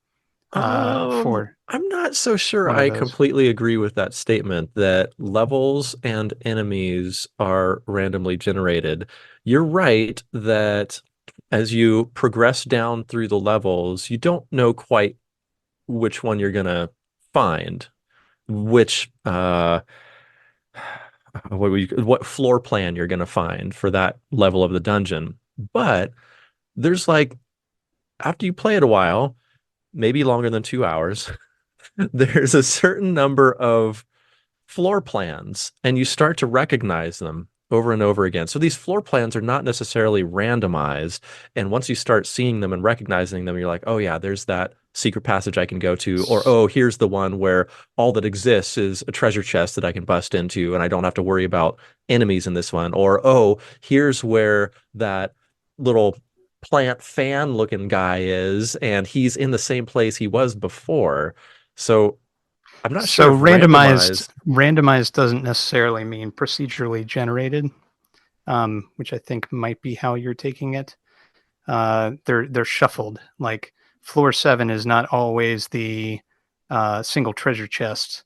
for I'm not so sure one of I those. completely agree with that statement that levels and enemies are randomly generated. You're right that as you progress down through the levels, you don't know quite which one you're gonna find, which what floor plan you're gonna find for that level of the dungeon. But there's like after you play it a while, maybe longer than 2 hours, there's a certain number of floor plans and you start to recognize them over and over again. So these floor plans are not necessarily randomized. And once you start seeing them and recognizing them, you're like, oh yeah, there's that secret passage I can go to. Or, oh, here's the one where all that exists is a treasure chest that I can bust into and I don't have to worry about enemies in this one. Or, oh, here's where that little plant fan looking guy is, and he's in the same place he was before. So I'm not sure So if randomized doesn't necessarily mean procedurally generated, which I think might be how you're taking it. They're shuffled. Like floor 7 is not always the single treasure chest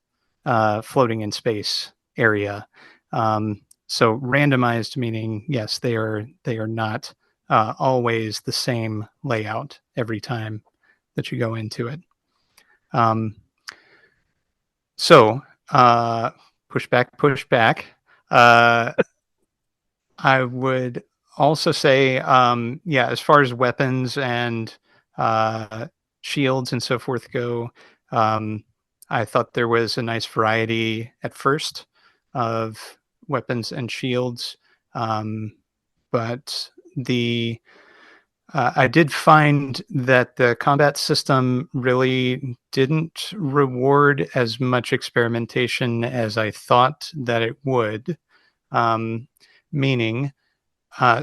floating in space area. So randomized meaning yes, they are not always the same layout every time that you go into it. So push back. I would also say, as far as weapons and shields and so forth go, I thought there was a nice variety at first of weapons and shields, but I did find that the combat system really didn't reward as much experimentation as I thought that it would. Meaning,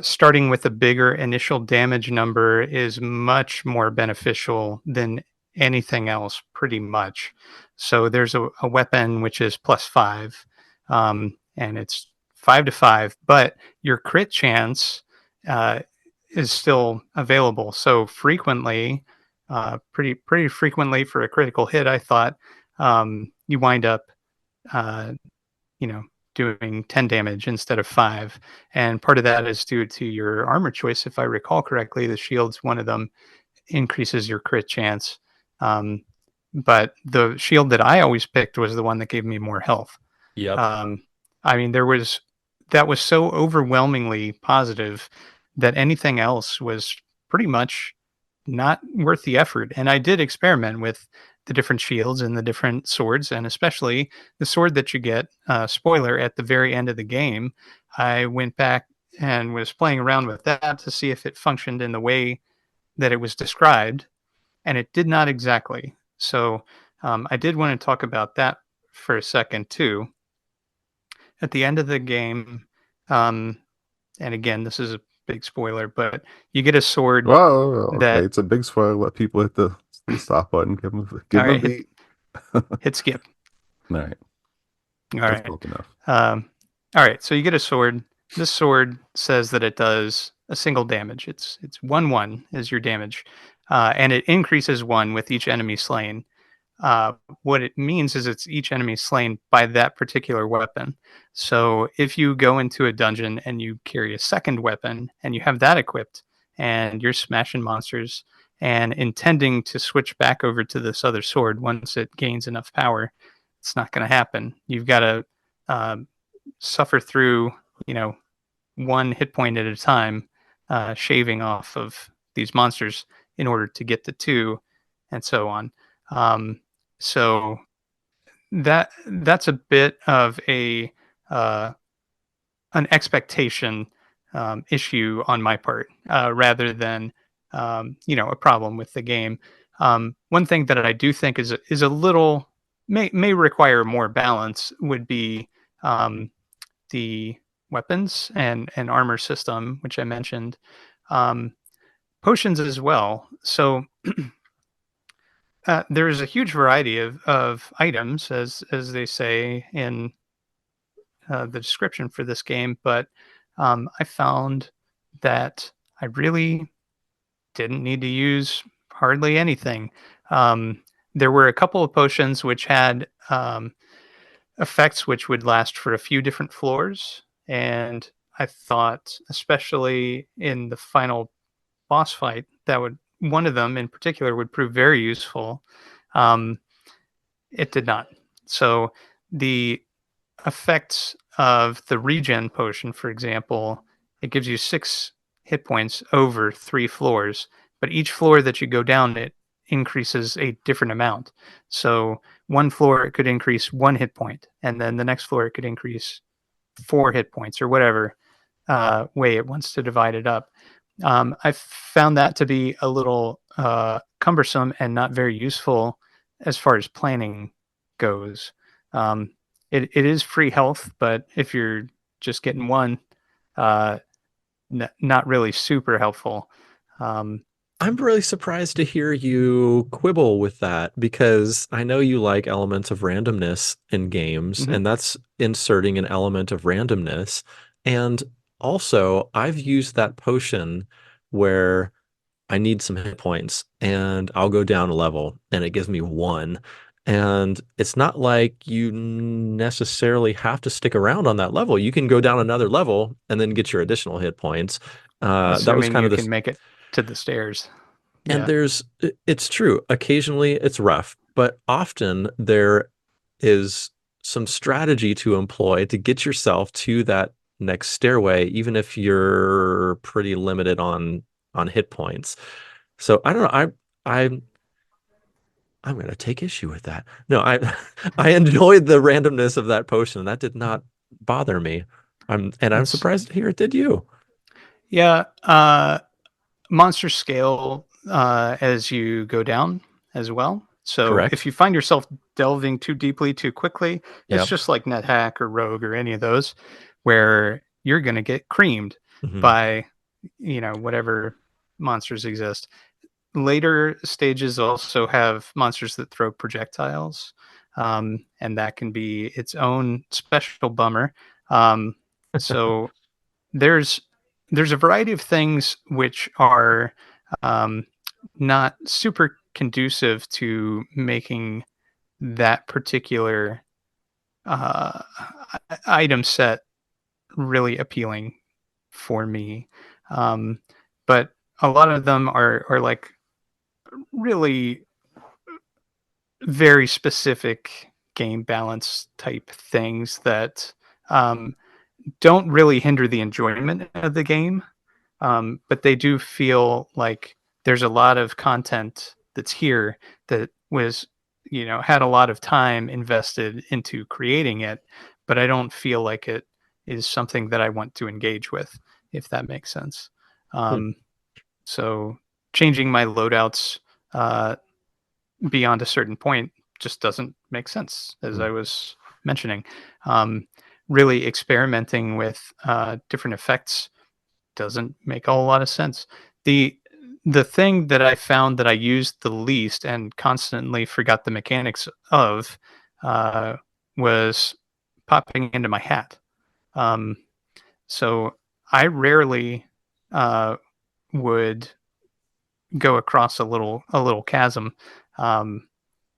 starting with a bigger initial damage number is much more beneficial than anything else, pretty much. So there's a weapon which is +5, and it's 5 to 5, but your crit chance is still available. So frequently, pretty frequently for a critical hit, I thought you wind up, uh, doing 10 damage instead of 5. And part of that is due to your armor choice. If I recall correctly, the shield's one of them increases your crit chance. But the shield that I always picked was the one that gave me more health. Yep. I mean, that was so overwhelmingly positive that anything else was pretty much not worth the effort. And I did experiment with the different shields and the different swords, and especially the sword that you get, spoiler, at the very end of the game. I went back and was playing around with that to see if it functioned in the way that it was described, and it did not exactly. So I did want to talk about that for a second too. At the end of the game, and again, this is a big spoiler, but you get a sword. Whoa, okay, that it's a big spoiler. Let people hit the stop button. Give all them a right, beat. hit skip. All right, All that's right. close enough. All right, so you get a sword. This sword says that it does a single damage. It's 1/1 is your damage, and it increases 1 with each enemy slain. What it means is it's each enemy slain by that particular weapon. So if you go into a dungeon and you carry a second weapon and you have that equipped and you're smashing monsters and intending to switch back over to this other sword once it gains enough power, it's not going to happen. You've got to suffer through, one hit point at a time, shaving off of these monsters in order to get to 2, and so on. So that's a bit of uh, an expectation issue on my part, rather than a problem with the game. One thing that I do think is a little may require more balance would be the weapons and armor system, which I mentioned, potions as well. So there's a huge variety of items, as they say in the description for this game, but I found that I really didn't need to use hardly anything. There were a couple of potions which had effects which would last for a few different floors, and I thought, especially in the final boss fight, that one of them in particular would prove very useful. It did not. So the effects of the regen potion, for example, it gives you 6 hit points over 3 floors, but each floor that you go down, it increases a different amount. So one floor it could increase 1 hit point, and then the next floor it could increase 4 hit points, or whatever way it wants to divide it up. I found that to be a little cumbersome and not very useful as far as planning goes. It is free health, but if you're just getting one, not really super helpful. I'm really surprised to hear you quibble with that, because I know you like elements of randomness in games, and that's inserting an element of randomness. And also, I've used that potion where I need some hit points and I'll go down a level and it gives me 1. And it's not like you necessarily have to stick around on that level. You can go down another level and then get your additional hit points. That was Assuming kind you of can make it to the stairs. And Yeah. it's true. Occasionally it's rough, but often there is some strategy to employ to get yourself to that next stairway, even if you're pretty limited on hit points. So I don't know. I'm going to take issue with that. No, I enjoyed the randomness of that potion. That did not bother me. I'm surprised to hear it did you. Yeah. Monsters scale as you go down as well. So Correct. if you find yourself delving too deeply too quickly, it's Yep. just like NetHack or Rogue or any of those, where you're going to get creamed by whatever monsters exist. Later stages also have monsters that throw projectiles, and that can be its own special bummer. So there's a variety of things which are not super conducive to making that particular item set really appealing for me. But a lot of them are like really very specific game balance type things that don't really hinder the enjoyment of the game, but they do feel like there's a lot of content that's here that was, had a lot of time invested into creating it, but I don't feel like it is something that I want to engage with, if that makes sense. So changing my loadouts beyond a certain point just doesn't make sense, as I was mentioning. Really experimenting with different effects doesn't make a whole lot of sense. The thing that I found that I used the least and constantly forgot the mechanics of was popping into my hat. So I rarely would go across a little chasm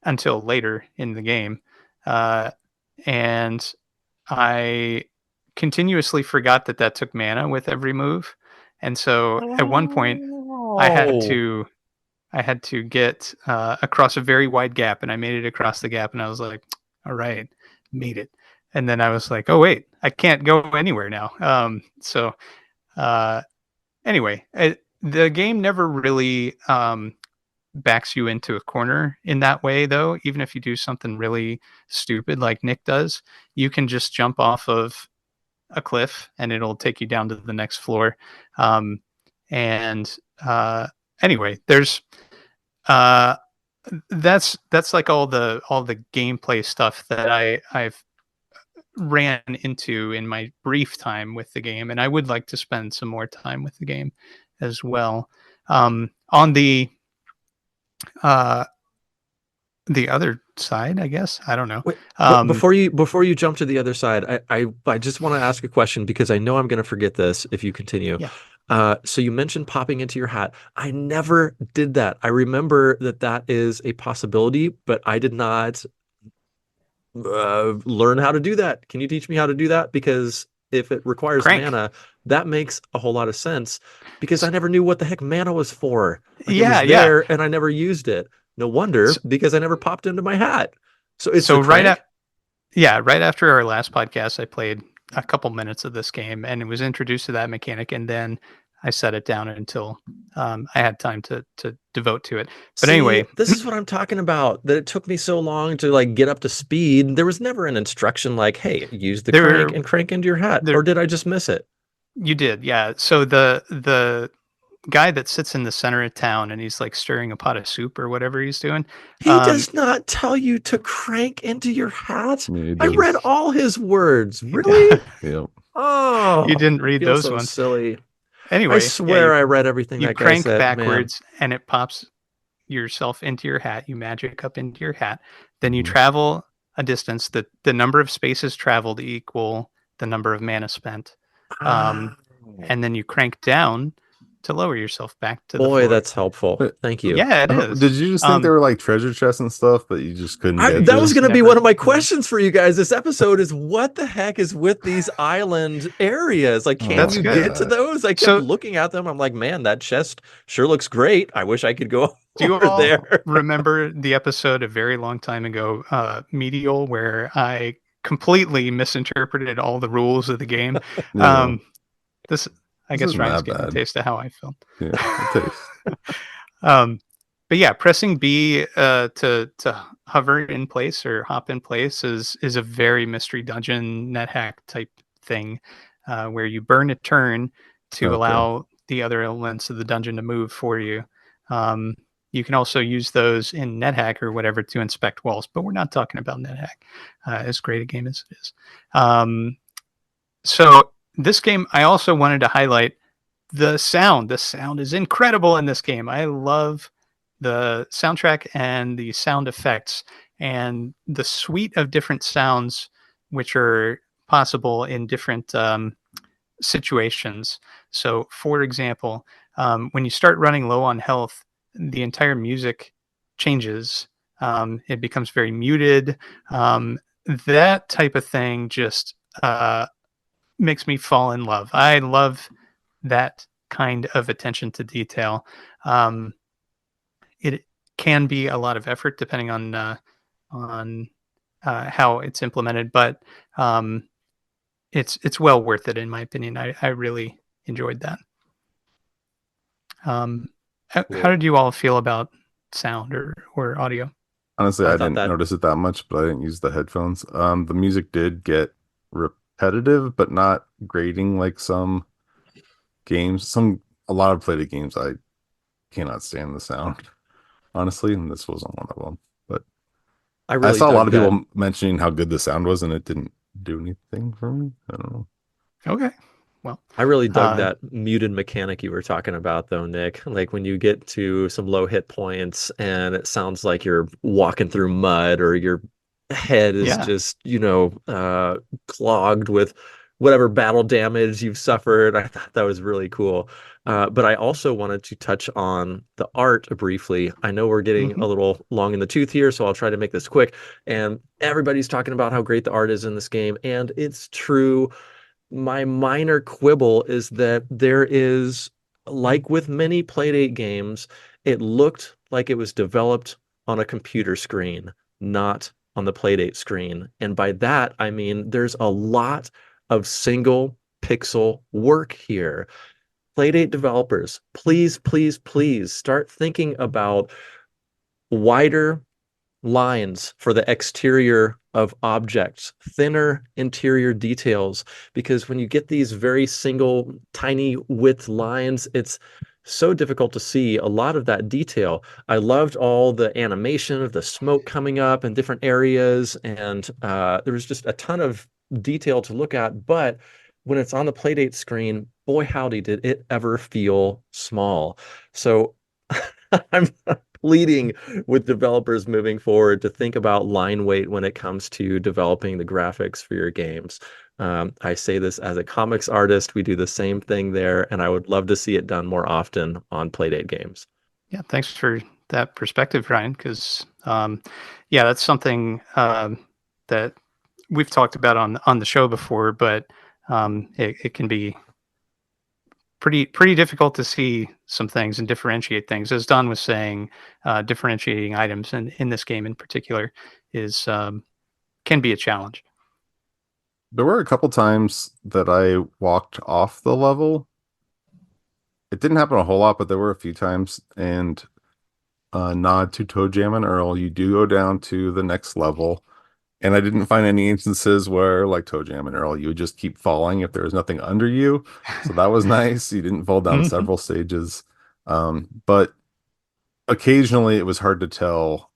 until later in the game, and I continuously forgot that took mana with every move, and so at one point I had to get across a very wide gap, and I made it across the gap, and I was like, all right, made it. and then I was like, oh wait, I can't go anywhere now. Anyway, the game never really backs you into a corner in that way, though. Even if you do something really stupid like Nick does, you can just jump off of a cliff and it'll take you down to the next floor. And anyway, there's that's like all the gameplay stuff that I've ran into in my brief time with the game, and I would like to spend some more time with the game as well. On the other side, I guess, I don't know. Wait, before you jump to the other side, I just want to ask a question because I know I'm going to forget this if you continue. Yeah. So you mentioned popping into your hat. I never did that. I remember that is a possibility, but I did not learn how to do that. Can you teach me how to do that? Because if it requires mana, that makes a whole lot of sense because I never knew what the heck mana was for. Like, it was there and I never used it. No wonder, because I never popped into my hat. So it's right after our last podcast, I played a couple minutes of this game and it was introduced to that mechanic, and then I set it down until I had time to devote to it. But anyway, this is what I'm talking about, that it took me so long to like get up to speed. There was never an instruction like, hey, use the crank and crank into your hat. Or did I just miss it? You did, yeah. So the guy that sits in the center of town and he's like stirring a pot of soup or whatever he's doing. He does not tell you to crank into your hat. I read all his words. Really? Yep. Oh, you didn't read those ones. Silly. Anyway, I swear I read everything that guy said. You crank backwards and it pops yourself into your hat. You magic up into your hat. Then you travel a distance. The number of spaces traveled equal the number of mana spent. And then you crank down to lower yourself back to the floor. That's helpful. Thank you. Yeah, it is. Did you just think they were like treasure chests and stuff, but you just couldn't get that was going to be one of my questions for you guys. This episode is, what the heck is with these island areas? Like, can you get to those? I kept looking at them. I'm like, man, that chest sure looks great. I wish I could go do you over all there. Remember the episode a very long time ago, Medial, where I completely misinterpreted all the rules of the game? I guess Ryan's getting a taste of how I felt. Yeah, it tastes. But yeah, pressing B to hover in place or hop in place is a very mystery dungeon NetHack type thing, where you burn a turn to allow the other elements of the dungeon to move for you. You can also use those in NetHack or whatever to inspect walls, but we're not talking about NetHack, as great a game as it is. So this game, I also wanted to highlight the sound. The sound is incredible in this game. I love the soundtrack and the sound effects and the suite of different sounds which are possible in different situations. So, for example, when you start running low on health, the entire music changes. It becomes very muted. That type of thing just makes me fall in love. I love that kind of attention to detail. It can be a lot of effort depending on how it's implemented, but it's well worth it in my opinion. I really enjoyed that. How did you all feel about sound or audio? Honestly, I didn't notice it that much, but I didn't use the headphones. The music did get repetitive, but not grating like some games. A lot of Playdate games, I cannot stand the sound, honestly, and this wasn't one of them. But I saw a lot of people mentioning how good the sound was, and it didn't do anything for me. I don't know. Okay. Well, I really dug that muted mechanic you were talking about, though, Nick. Like when you get to some low hit points and it sounds like you're walking through mud or your head is just, clogged with whatever battle damage you've suffered. I thought that was really cool. But I also wanted to touch on the art briefly. I know we're getting a little long in the tooth here, so I'll try to make this quick. And everybody's talking about how great the art is in this game, and it's true. My minor quibble is that there is, like with many Playdate games, it looked like it was developed on a computer screen, not on the Playdate screen. And by that, I mean there's a lot of single pixel work here. Playdate developers, please, please, please start thinking about wider lines for the exterior of objects, thinner interior details, because when you get these very single, tiny width lines, it's so difficult to see a lot of that detail. I loved all the animation of the smoke coming up in different areas, and there was just a ton of detail to look at, but when it's on the Playdate screen, boy howdy did it ever feel small. So I'm pleading with developers moving forward to think about line weight when it comes to developing the graphics for your games. I say this as a comics artist. We do the same thing there, and I would love to see it done more often on Playdate games. Yeah, thanks for that perspective, Ryan, because yeah, that's something that we've talked about on the show before, but it can be pretty difficult to see some things and differentiate things. As Don was saying, differentiating items in this game in particular is can be a challenge. There were a couple times that I walked off the level. It didn't happen a whole lot, but there were a few times. And nod to Toe Jam and Earl, you do go down to the next level. And I didn't find any instances where, like Toe Jam and Earl, you would just keep falling if there was nothing under you. So that was nice. You didn't fall down several stages. But occasionally it was hard to tell,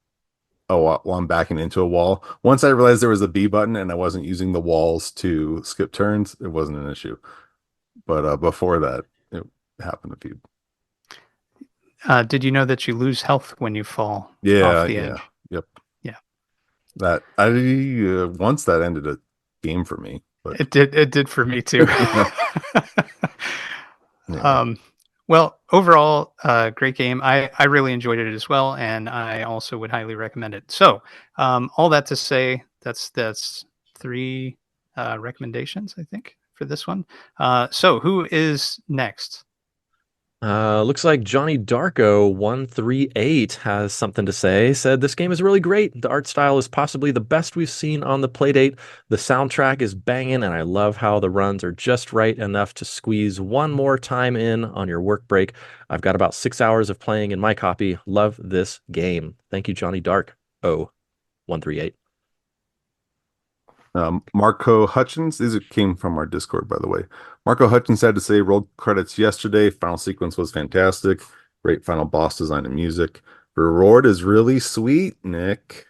oh, well, I'm backing into a wall. Once I realized there was a B button and I wasn't using the walls to skip turns, it wasn't an issue. But before that, it happened a few. Did you know that you lose health when you fall off the edge? Yep. Yeah. That once that ended a game for me. But it did for me too. Yeah. Well, overall, great game. I really enjoyed it as well, and I also would highly recommend it. So, all that to say, that's 3 recommendations, I think, for this one. So, who is next? Looks like Johnny Darko 138 has something to say. Said this game is really great. The art style is possibly the best we've seen on the Playdate. The soundtrack is banging, and I love how the runs are just right enough to squeeze one more time in on your work break. I've got about 6 hours of playing in my copy. Love this game. Thank you, Johnny Dark. 138. Marco Hutchins, these came from our Discord, by the way. Marco Hutchins had to say, rolled credits yesterday. Final sequence was fantastic. Great final boss design and music. Reward is really sweet, Nick.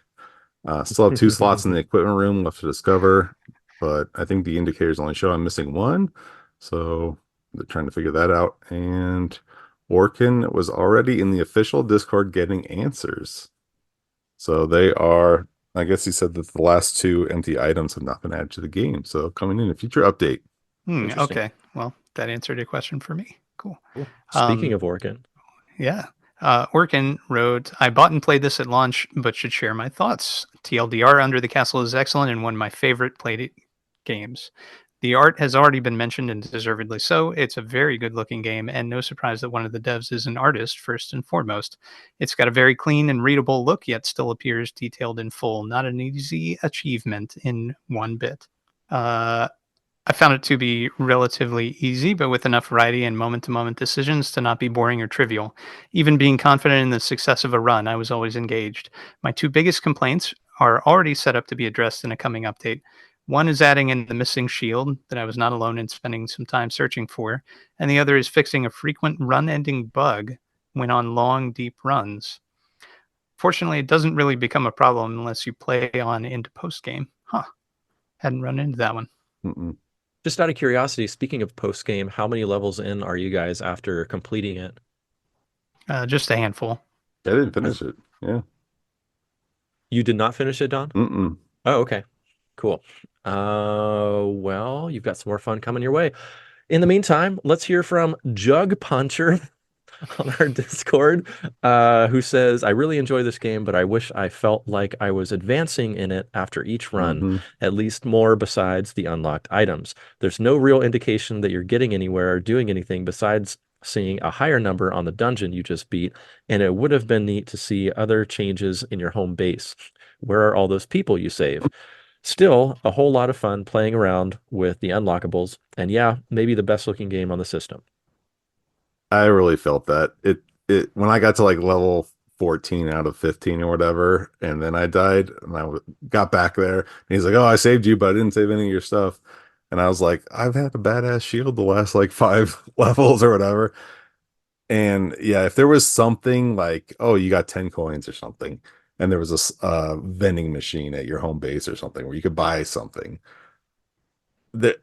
Still have 2 slots in the equipment room left to discover, but I think the indicators only show I'm missing 1. So they're trying to figure that out. And Orkin was already in the official Discord getting answers. So they are... I guess he said that the last 2 empty items have not been added to the game. So coming in a future update. Okay. Well, that answered a question for me. Cool. Speaking of Orkin. Yeah. Orkin wrote, I bought and played this at launch, but should share my thoughts. TLDR, Under the Castle is excellent and one of my favorite Playdate games. The art has already been mentioned, and deservedly so. It's a very good-looking game, and no surprise that one of the devs is an artist, first and foremost. It's got a very clean and readable look, yet still appears detailed in full. Not an easy achievement in one bit. I found it to be relatively easy, but with enough variety and moment-to-moment decisions to not be boring or trivial. Even being confident in the success of a run, I was always engaged. My 2 biggest complaints are already set up to be addressed in a coming update. One is adding in the missing shield that I was not alone in spending some time searching for, and the other is fixing a frequent run-ending bug when on long, deep runs. Fortunately, it doesn't really become a problem unless you play on into post-game. Hadn't run into that one. Just out of curiosity, speaking of post-game, how many levels in are you guys after completing it? Just a handful. I didn't finish it. Yeah. You did not finish it, Don? Oh, okay. Cool. Well, you've got some more fun coming your way. In the meantime, let's hear from Jug Puncher on our Discord, who says, I really enjoy this game, but I wish I felt like I was advancing in it after each run, at least more besides the unlocked items. There's no real indication that you're getting anywhere or doing anything besides seeing a higher number on the dungeon you just beat, and it would have been neat to see other changes in your home base. Where are all those people you save? Still, a whole lot of fun playing around with the unlockables, and yeah, maybe the best looking game on the system. I really felt that it when I got to like level 14 out of 15 or whatever, and then I died, and got back there, and he's like, "Oh, I saved you, but I didn't save any of your stuff." And I was like, "I've had a badass shield the last like 5 levels or whatever." And yeah, if there was something like, "Oh, you got 10 coins or something," and there was vending machine at your home base or something where you could buy something, I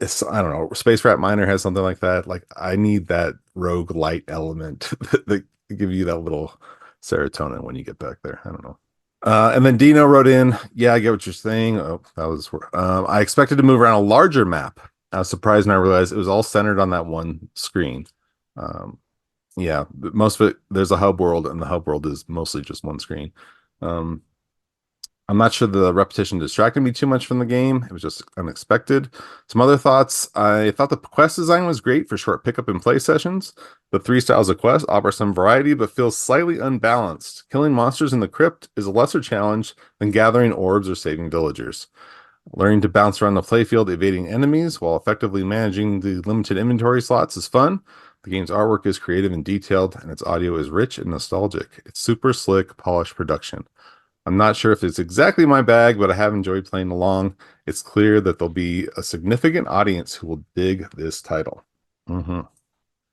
don't know, Space Rat Miner has something like that. Like I need that rogue light element that give you that little serotonin when you get back there. I don't know. And then Dino wrote in, yeah, I get what you're saying. Oh, that was I expected to move around a larger map. I was surprised when I realized it was all centered on that one screen. Yeah, most of it, there's a hub world, and the hub world is mostly just one screen. I'm not sure the repetition distracted me too much from the game. It was just unexpected. Some other thoughts. I thought the quest design was great for short pickup and play sessions. The 3 styles of quest offer some variety, but feels slightly unbalanced. Killing monsters in the crypt is a lesser challenge than gathering orbs or saving villagers. Learning to bounce around the playfield, evading enemies while effectively managing the limited inventory slots is fun. The game's artwork is creative and detailed, and its audio is rich and nostalgic. It's super slick, polished production. I'm not sure if it's exactly my bag, but I have enjoyed playing along. It's clear that there'll be a significant audience who will dig this title. Mm-hmm.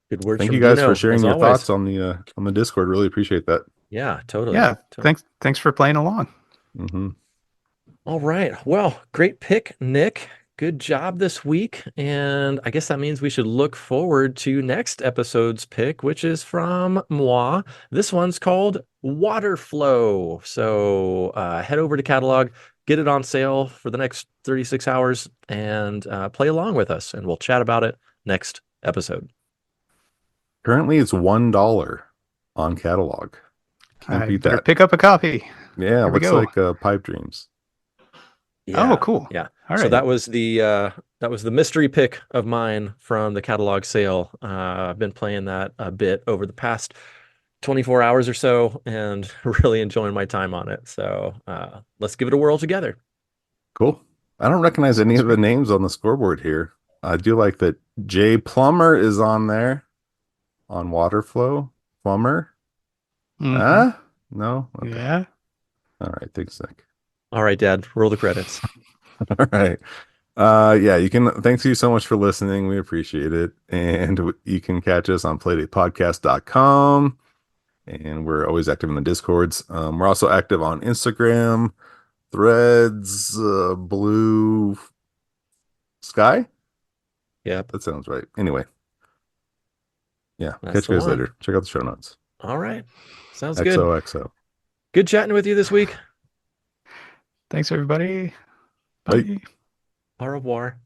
Good words. Thank from you guys Dino, for sharing as your always. thoughts on the Discord. Really appreciate that. Yeah, totally. Yeah, totally. Thanks for playing along. Mm-hmm. All right. Well, great pick, Nick. Good job this week. And I guess that means we should look forward to next episode's pick, which is from moi. This one's called Water Flow. So head over to catalog, get it on sale for the next 36 hours, and play along with us. And we'll chat about it next episode. Currently, it's $1 on catalog. Can't beat better that. Pick up a copy. Yeah, looks like Pipe Dreams. Yeah. Oh, cool. Yeah. All right. So that was the mystery pick of mine from the catalog sale. I've been playing that a bit over the past 24 hours or so and really enjoying my time on it. So let's give it a whirl together. Cool. I don't recognize any of the names on the scoreboard here. I do like that Jay Plummer is on there on Waterflow. Plummer? Mm-hmm. No? Okay. Yeah. All right. Thanks, Nick. All right, Dad. Roll the credits. All right. Yeah, thanks you so much for listening. We appreciate it. And you can catch us on playdatepodcast.com. And we're always active in the Discords. We're also active on Instagram, Threads, Blue Sky. Yep. That sounds right. Anyway. Yeah. That's Catch you guys later. Check out the show notes. All right. Sounds good. XOXO. Good chatting with you this week. Thanks, everybody. Bye. Au revoir.